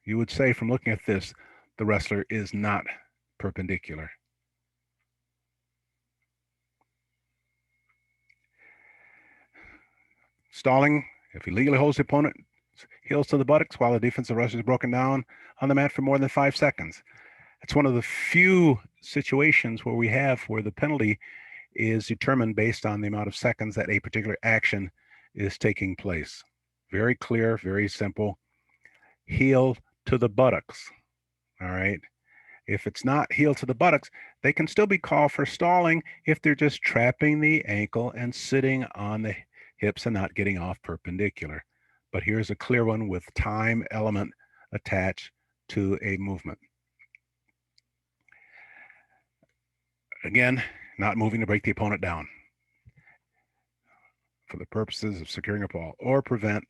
you would say from looking at this, the wrestler is not perpendicular. Stalling, if he legally holds the opponent heels to the buttocks while the defensive wrestler is broken down on the mat for more than 5 seconds. It's one of the few situations where the penalty is determined based on the amount of seconds that a particular action is taking place. Very clear, very simple. Heel to the buttocks. All right. If it's not heel to the buttocks, they can still be called for stalling if they're just trapping the ankle and sitting on the hips and not getting off perpendicular. But here's a clear one with time element attached to a movement. Again, not moving to break the opponent down for the purposes of securing a fall or prevent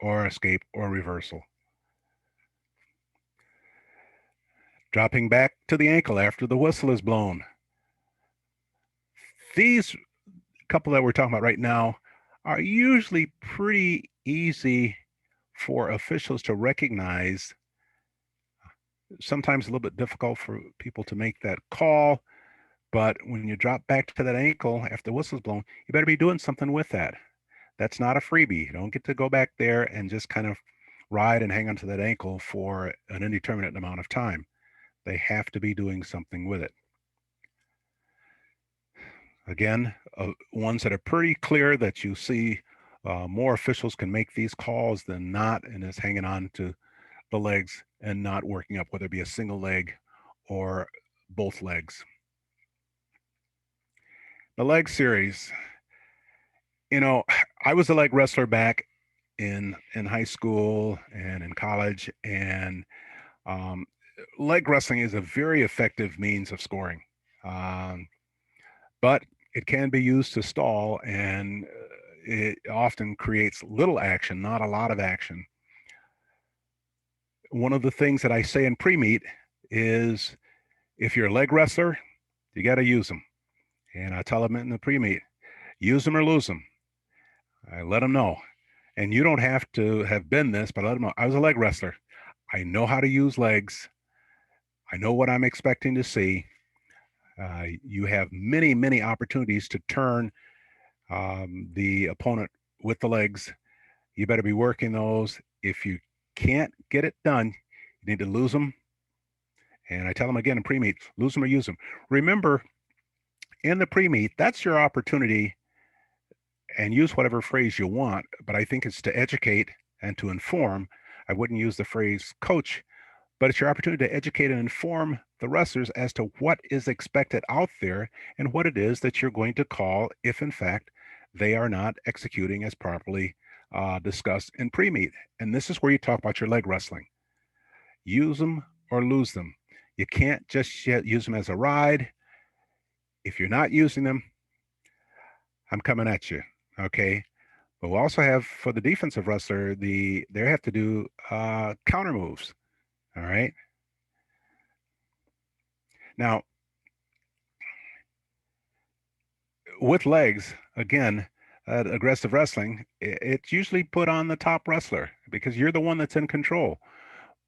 or escape or reversal. Dropping back to the ankle after the whistle is blown. These couple that we're talking about right now are usually pretty easy for officials to recognize. Sometimes a little bit difficult for people to make that call, but when you drop back to that ankle after the whistle's blown, you better be doing something with that. That's not a freebie. You don't get to go back there and just kind of ride and hang onto that ankle for an indeterminate amount of time. They have to be doing something with it. Again, ones that are pretty clear that you see more officials can make these calls than not, and is hanging on to the legs and not working up, whether it be a single leg or both legs. The leg series, you know, I was a leg wrestler back in high school and in college, and leg wrestling is a very effective means of scoring, but it can be used to stall, and it often creates little action, not a lot of action. One of the things that I say in pre-meet is, if you're a leg wrestler, you got to use them. And I tell them in the pre-meet, use them or lose them. I let them know. And you don't have to have been this, but I let them know. I was a leg wrestler. I know how to use legs. I know what I'm expecting to see. You have many, many opportunities to turn the opponent with the legs. You better be working those. If you can't get it done, you need to lose them. And I tell them again in pre-meet, lose them or use them. Remember, in the pre-meet, that's your opportunity, and use whatever phrase you want, but I think it's to educate and to inform. I wouldn't use the phrase coach, but it's your opportunity to educate and inform the wrestlers as to what is expected out there and what it is that you're going to call if, in fact, they are not executing as properly discussed in pre-meet. And this is where you talk about your leg wrestling. Use them or lose them. You can't just yet use them as a ride. If you're not using them, I'm coming at you. Okay. But we also have for the defensive wrestler, they have to do counter moves. All right. Now, with legs, again, aggressive wrestling, it's usually put on the top wrestler because you're the one that's in control.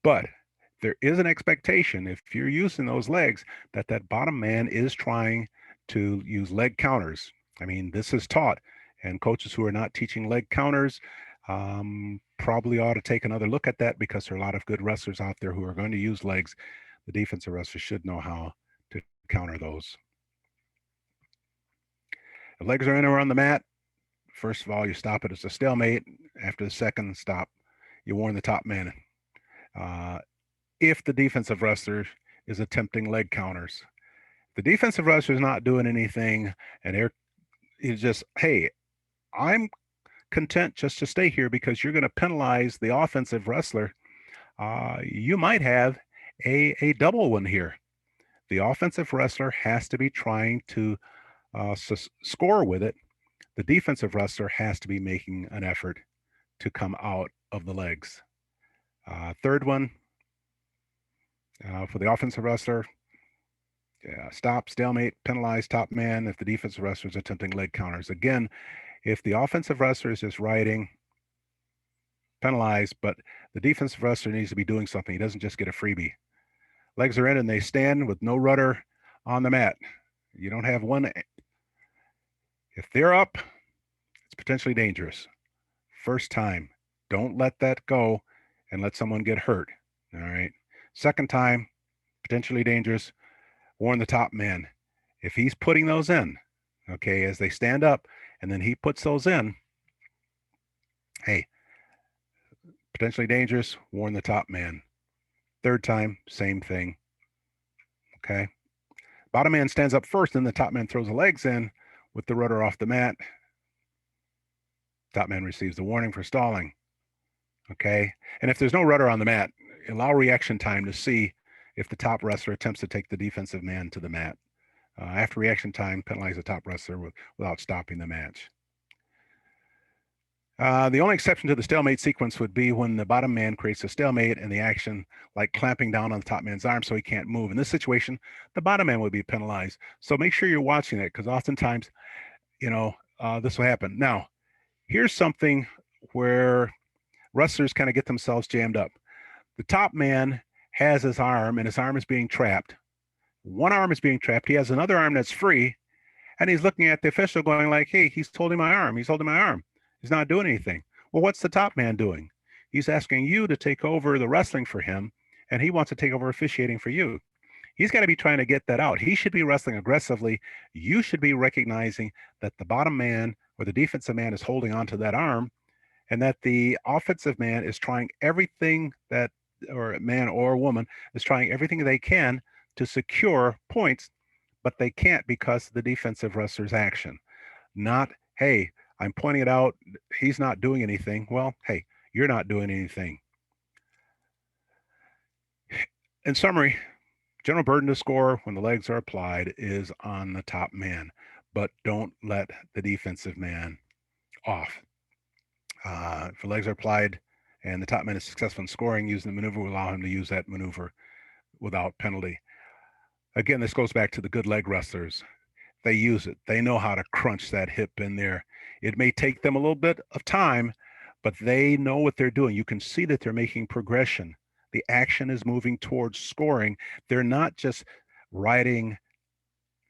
But there is an expectation if you're using those legs that that bottom man is trying to use leg counters. I mean, this is taught, and coaches who are not teaching leg counters probably ought to take another look at that because there are a lot of good wrestlers out there who are going to use legs. The defensive wrestlers should know how to counter those. If legs are in or on the mat, first of all, you stop it as a stalemate. After the second stop, you warn the top man. Uh, if the defensive wrestler is attempting leg counters, the defensive wrestler is not doing anything, and they're just, hey, I'm content just to stay here because you're going to penalize the offensive wrestler. You might have a double one here. The offensive wrestler has to be trying to score with it. The defensive wrestler has to be making an effort to come out of the legs. Third one, for the offensive wrestler, stop, stalemate, penalize top man if the defensive wrestler is attempting leg counters. Again, if the offensive wrestler is just riding, penalize, but the defensive wrestler needs to be doing something. He doesn't just get a freebie. Legs are in and they stand with no rudder on the mat. You don't have one. If they're up, it's potentially dangerous. First time, don't let that go and let someone get hurt. All right. Second time, potentially dangerous. Warn the top man. If he's putting those in, okay, as they stand up and then he puts those in, hey, potentially dangerous, warn the top man. Third time, same thing. Okay. Bottom man stands up first, and the top man throws the legs in with the rudder off the mat. Top man receives the warning for stalling. Okay. And if there's no rudder on the mat, allow reaction time to see if the top wrestler attempts to take the defensive man to the mat. After reaction time, penalize the top wrestler without stopping the match. The only exception to the stalemate sequence would be when the bottom man creates a stalemate and the action like clamping down on the top man's arm so he can't move. In this situation, the bottom man would be penalized. So make sure you're watching it because oftentimes, this will happen. Now, here's something where wrestlers kind of get themselves jammed up. The top man has his arm and his arm is being trapped. One arm is being trapped. He has another arm that's free. And he's looking at the official going like, hey, he's holding my arm. He's holding my arm. He's not doing anything. Well, what's the top man doing? He's asking you to take over the wrestling for him, and he wants to take over officiating for you. He's got to be trying to get that out. He should be wrestling aggressively. You should be recognizing that the bottom man or the defensive man is holding onto that arm, and that the offensive man is trying everything that, or man or woman is trying everything they can to secure points, but they can't because of the defensive wrestler's action. Not, hey, I'm pointing it out. He's not doing anything. Well, hey, you're not doing anything. In summary, general burden to score when the legs are applied is on the top man, but don't let the defensive man off. If the legs are applied and the top man is successful in scoring, using the maneuver will allow him to use that maneuver without penalty. Again, this goes back to the good leg wrestlers. they use it. They know how to crunch that hip in there. It may take them a little bit of time, but they know what they're doing. You can see that they're making progression. The action is moving towards scoring. They're not just riding,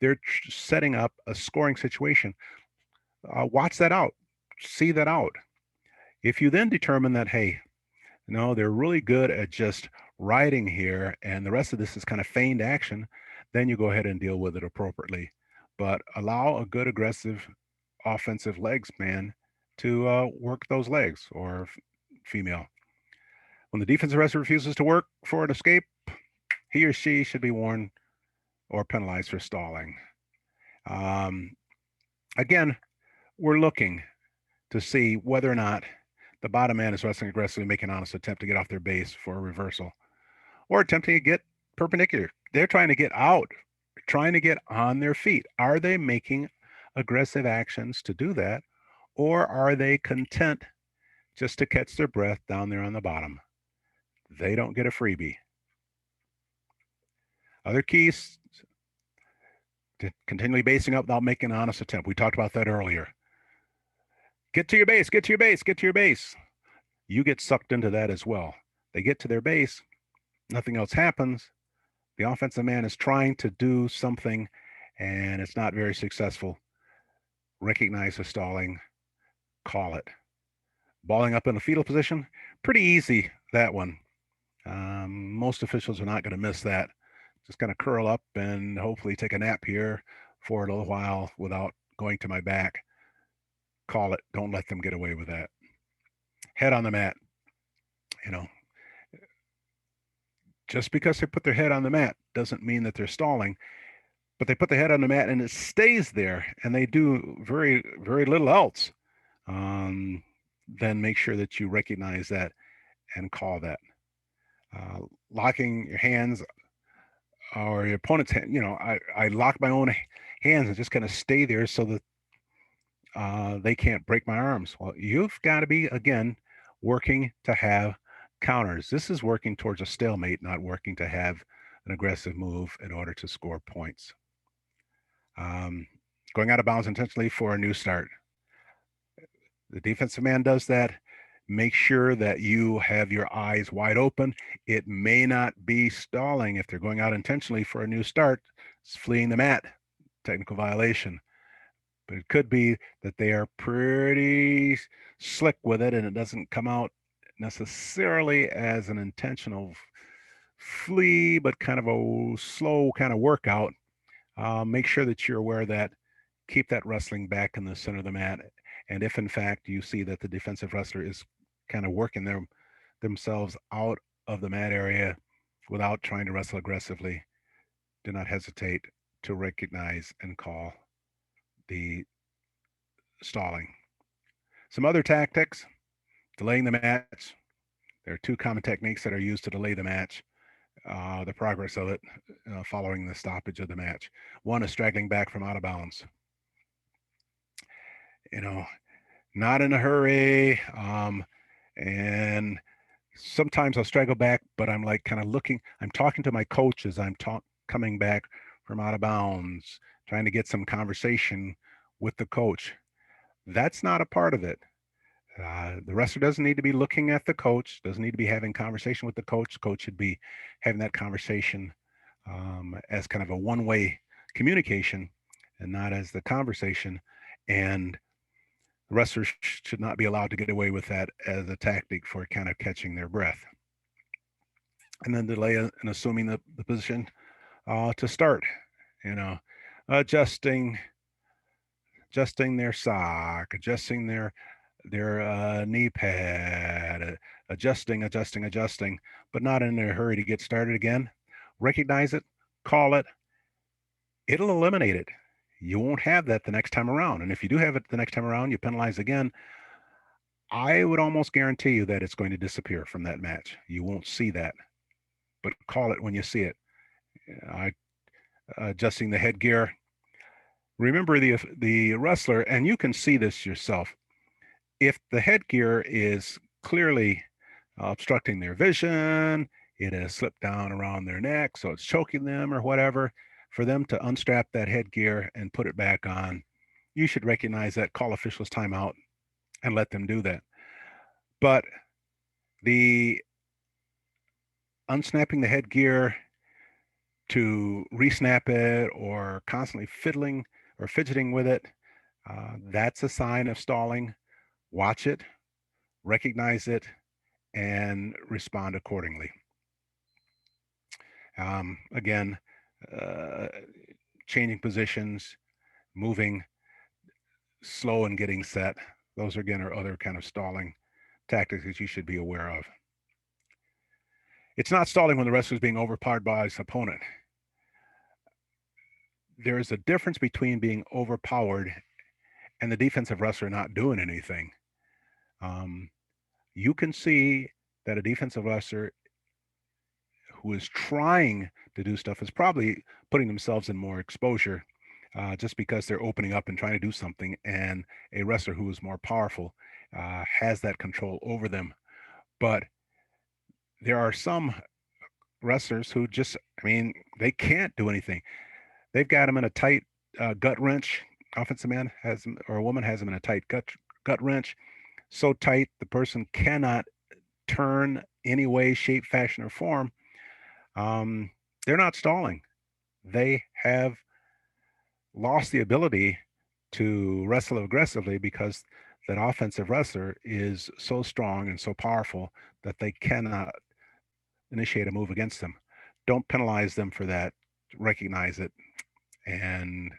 they're setting up a scoring situation. Watch that out, see that out. If you then determine that, hey, no, they're really good at just riding here, and the rest of this is kind of feigned action, then you go ahead and deal with it appropriately. But allow a good aggressive offensive legs man to work those legs, or female. When the defensive wrestler refuses to work for an escape, he or she should be warned or penalized for stalling. Um, Again, we're looking to see whether or not the bottom man is wrestling aggressively, making an honest attempt to get off their base for a reversal, or attempting to get perpendicular. They're trying to get out, trying to get on their feet. Are they making aggressive actions to do that, or are they content just to catch their breath down there on the bottom? They don't get a freebie. Other keys to continually basing up without making an honest attempt. We talked about that earlier. Get to your base, get to your base, get to your base. You get sucked into that as well. They get to their base, nothing else happens. The offensive man is trying to do something and it's not very successful. Recognize the stalling, call it. Balling up in the fetal position, pretty easy, that one. Most officials are not going to miss that. Just kind of curl up and hopefully take a nap here for a little while without going to my back. Call it. Don't let them get away with that. Head on the mat. You know, just because they put their head on the mat doesn't mean that they're stalling, but they put the head on the mat and it stays there and they do very, very little else. Then make sure that you recognize that and call that. Locking your hands or your opponent's hand, I lock my own hands and just kind of stay there so that they can't break my arms. Well, you've got to be, again, working to have counters. This is working towards a stalemate, not working to have an aggressive move in order to score points. Going out of bounds intentionally for a new start. The defensive man does that. Make sure that you have your eyes wide open. It may not be stalling if they're going out intentionally for a new start. It's fleeing the mat, technical violation. But it could be that they are pretty slick with it and it doesn't come out necessarily as an intentional flee, but kind of a slow kind of workout. Make sure that you're aware of that. Keep that wrestling back in the center of the mat. And if in fact you see that the defensive wrestler is kind of working themselves out of the mat area without trying to wrestle aggressively, do not hesitate to recognize and call the stalling. Some other tactics: delaying the match. There are two common techniques that are used to delay the match, the progress of it following the stoppage of the match. One is straggling back from out of bounds. Not in a hurry. And sometimes I'll straggle back, but I'm like kind of looking, I'm talking to my coach as I'm coming back from out of bounds, trying to get some conversation with the coach. That's not a part of it. The wrestler doesn't need to be looking at the coach, doesn't need to be having conversation with the coach. Coach should be having that conversation as kind of a one-way communication and not as the conversation. And the wrestlers should not be allowed to get away with that as a tactic for kind of catching their breath. And then delay and assuming the position to start, adjusting their sock, adjusting their knee pad, adjusting, but not in a hurry to get started again. Recognize it, call it. It'll eliminate it. You won't have that the next time around. And if you do have it the next time around, you penalize again, I would almost guarantee you that it's going to disappear from that match. You won't see that, but call it when you see it. Adjusting the headgear. Remember the wrestler, and you can see this yourself. If the headgear is clearly obstructing their vision, it has slipped down around their neck, so it's choking them or whatever, for them to unstrap that headgear and put it back on, you should recognize that, call officials timeout, and let them do that. But the unsnapping the headgear to resnap it or constantly fiddling or fidgeting with it, that's a sign of stalling. Watch it, recognize it, and respond accordingly. Again, uh, changing positions, moving slow and getting set. Those again are other kind of stalling tactics that you should be aware of. It's not stalling when the wrestler is being overpowered by his opponent. There is a difference between being overpowered and the defensive wrestler not doing anything. Um, you can see that a defensive wrestler who is trying to do stuff is probably putting themselves in more exposure just because they're opening up and trying to do something. And a wrestler who is more powerful has that control over them. But there are some wrestlers who just, I mean, they can't do anything. They've got them in a tight gut wrench. Offensive man has them, or a woman has them in a tight gut wrench, so tight the person cannot turn any way, shape, fashion, or form. Um, they're not stalling. They have lost the ability to wrestle aggressively because that offensive wrestler is so strong and so powerful that they cannot initiate a move against them. Don't penalize them for that. Recognize it and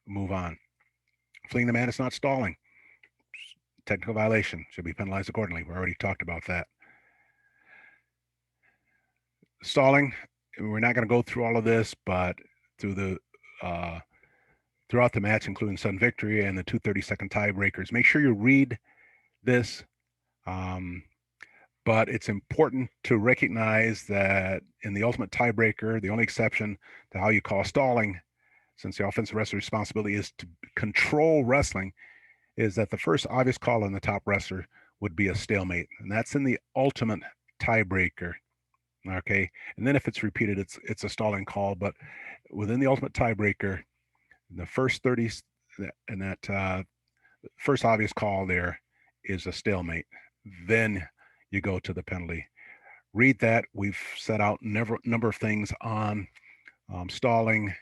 move on. Fleeing the man is not stalling. Technical violation, should be penalized accordingly. We already talked about that. Stalling, we're not going to go through all of this, but through the throughout the match, including sudden victory and the 2 30-second tiebreakers, make sure you read this. But it's important to recognize that in the ultimate tiebreaker, the only exception to how you call stalling, since the offensive wrestler's responsibility is to control wrestling, is that the first obvious call on the top wrestler would be a stalemate, and that's in the ultimate tiebreaker. Okay, and then if it's repeated, it's a stalling call. But within the ultimate tiebreaker, the first 30 and that first obvious call there is a stalemate. Then you go to the penalty. Read that. We've set out number of things on stalling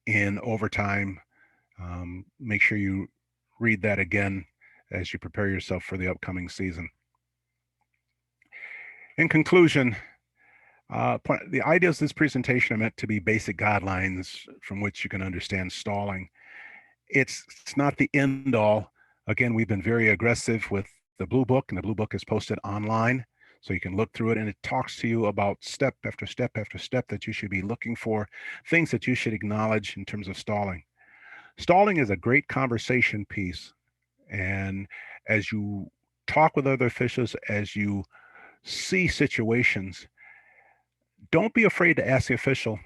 in overtime. Make sure you read that again as you prepare yourself for the upcoming season. In conclusion, the ideas of this presentation are meant to be basic guidelines from which you can understand stalling. It's not the end all. Again, we've been very aggressive with the Blue Book, and the Blue Book is posted online, so you can look through it, and it talks to you about step after step after step that you should be looking for, things that you should acknowledge in terms of stalling. Stalling is a great conversation piece, and as you talk with other officials, as you see situations, don't be afraid to ask the official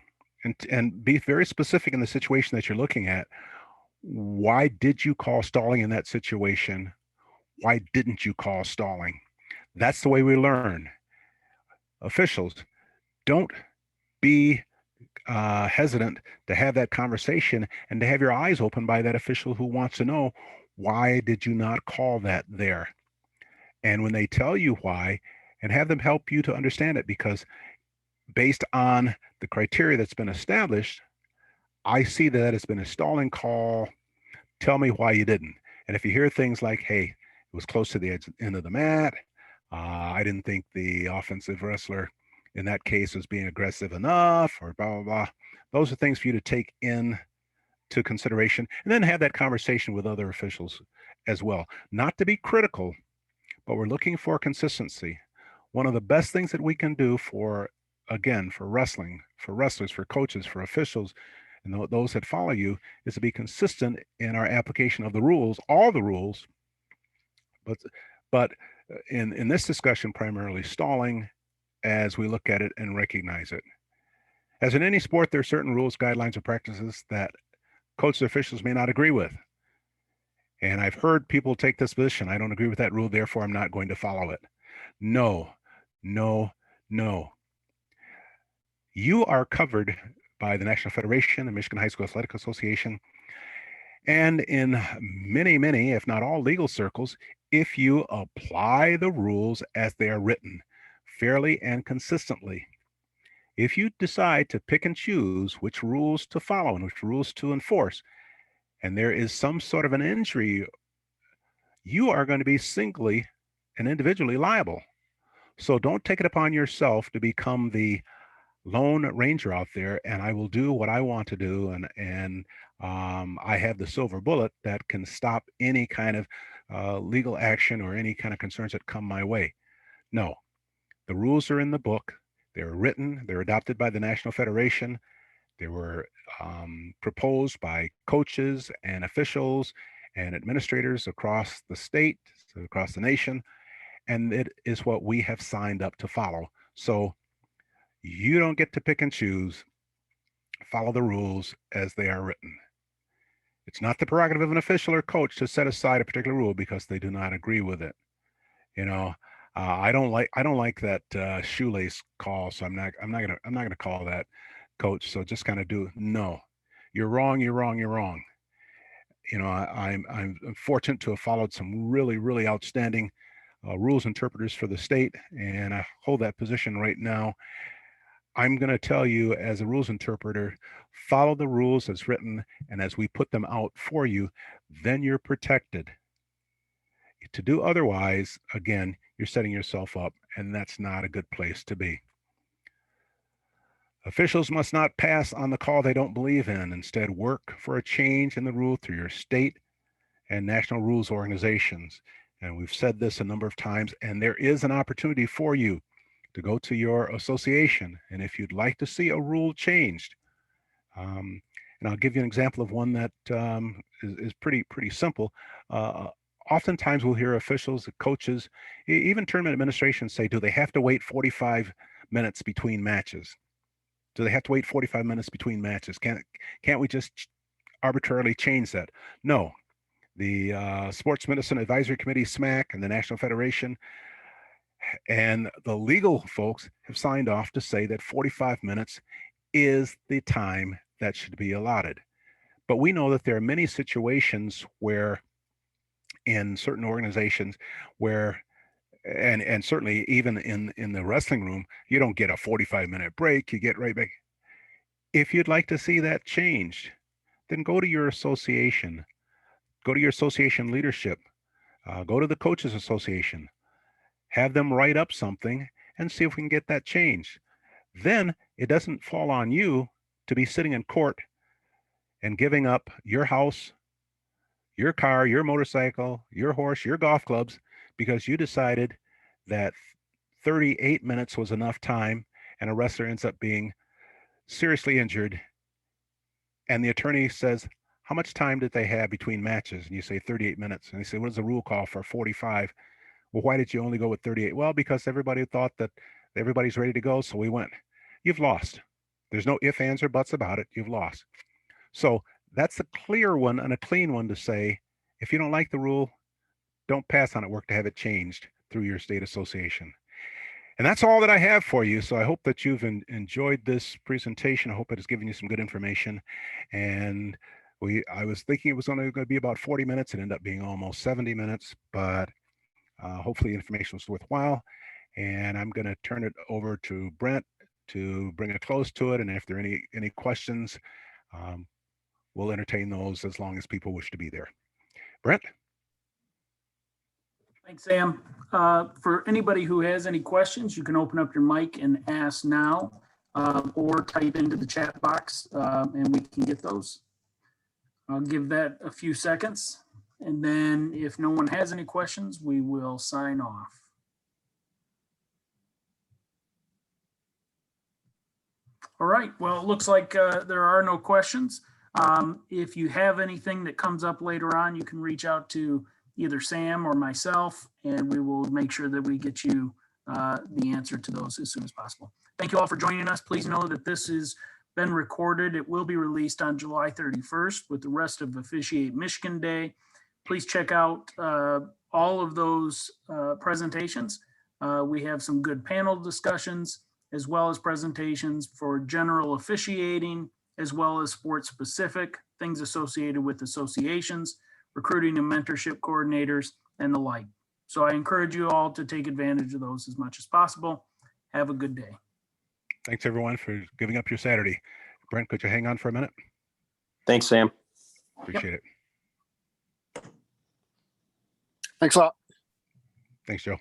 and be very specific in the situation that you're looking at. Why did you call stalling in that situation? Why didn't you call stalling? That's the way we learn. Officials, don't be hesitant to have that conversation and to have your eyes open by that official who wants to know, why did you not call that there? And when they tell you why, and have them help you to understand it, because based on the criteria that's been established, I see that it's been a stalling call. Tell me why you didn't. And if you hear things like, hey, it was close to the end of the mat, I didn't think the offensive wrestler in that case was being aggressive enough, or blah, blah, blah. Those are things for you to take in to consideration, and then have that conversation with other officials as well. Not to be critical, but we're looking for consistency. One of the best things that we can do for, again, for wrestling, for wrestlers, for coaches, for officials, and those that follow you, is to be consistent in our application of the rules, all the rules, but in this discussion, primarily stalling, as we look at it and recognize it. As in any sport, there are certain rules, guidelines, or practices that coaches or officials may not agree with. And I've heard people take this position: I don't agree with that rule, therefore I'm not going to follow it. No, no, no. You are covered by the National Federation and Michigan High School Athletic Association. And in many, many, if not all legal circles, if you apply the rules as they are written fairly and consistently, if you decide to pick and choose which rules to follow and which rules to enforce, and there is some sort of an injury, you are going to be singly and individually liable. So don't take it upon yourself to become the lone ranger out there, and I will do what I want to do, and I have the silver bullet that can stop any kind of legal action or any kind of concerns that come my way. No, the rules are in the book. They're written. They're adopted by the National Federation. They were proposed by coaches and officials and administrators across the state, across the nation, and it is what we have signed up to follow. So you don't get to pick and choose. Follow the rules as they are written. It's not the prerogative of an official or coach to set aside a particular rule because they do not agree with it. You know, I don't like that shoelace call, so I'm not gonna call that, coach. So just kind of do no. You're wrong. You're wrong. You're wrong. I'm fortunate to have followed some really really outstanding rules interpreters for the state, and I hold that position right now. I'm going to tell you, as a rules interpreter, follow the rules as written, and as we put them out for you, then you're protected. To do otherwise, again, you're setting yourself up, and that's not a good place to be. Officials must not pass on the call they don't believe in. Instead, work for a change in the rule through your state and national rules organizations. And we've said this a number of times, and there is an opportunity for you to go to your association. And if you'd like to see a rule changed, and I'll give you an example of one that is pretty simple. Oftentimes we'll hear officials, coaches, even tournament administrations say, do they have to wait 45 minutes between matches? Do they have to wait 45 minutes between matches? Can't we just arbitrarily change that? No. The Sports Medicine Advisory Committee, SMAC, and the National Federation and the legal folks have signed off to say that 45 minutes is the time that should be allotted. But we know that there are many situations where in certain organizations where and certainly even in the wrestling room, you don't get a 45-minute break, you get right back. If you'd like to see that changed, then go to your association, go to your association leadership, go to the coaches association, have them write up something and see if we can get that changed. Then it doesn't fall on you to be sitting in court and giving up your house, your car, your motorcycle, your horse, your golf clubs, because you decided that 38 minutes was enough time and a wrestler ends up being seriously injured. And the attorney says, how much time did they have between matches? And you say 38 minutes. And they say, what does the rule call for 45? Well, why did you only go with 38? Well, because everybody thought that everybody's ready to go, so we went. You've lost. There's no ifs, ands, or buts about it. You've lost. So that's a clear one and a clean one to say, if you don't like the rule, don't pass on it. Work to have it changed through your state association. And that's all that I have for you. So I hope that you've enjoyed this presentation. I hope it has given you some good information. And I was thinking it was going to be about 40 minutes. It ended up being almost 70 minutes, but hopefully the information was worthwhile. And I'm going to turn it over to Brent to bring a close to it. And if there are any questions, we'll entertain those as long as people wish to be there. Brent? Thanks, Sam. For anybody who has any questions, you can open up your mic and ask now, or type into the chat box, and we can get those. I'll give that a few seconds. And then if no one has any questions, we will sign off. All right, well, it looks like there are no questions. If you have anything that comes up later on, you can reach out to either Sam or myself, and we will make sure that we get you the answer to those as soon as possible. Thank you all for joining us. Please know that this has been recorded. It will be released on July 31st with the rest of Officiate Michigan Day. Please check out all of those presentations. We have some good panel discussions, as well as presentations for general officiating, as well as sports specific, things associated with associations, recruiting and mentorship coordinators, and the like. So I encourage you all to take advantage of those as much as possible. Have a good day. Thanks everyone for giving up your Saturday. Brent, could you hang on for a minute? Thanks, Sam. Appreciate it. Thanks a lot. Thanks, Joe.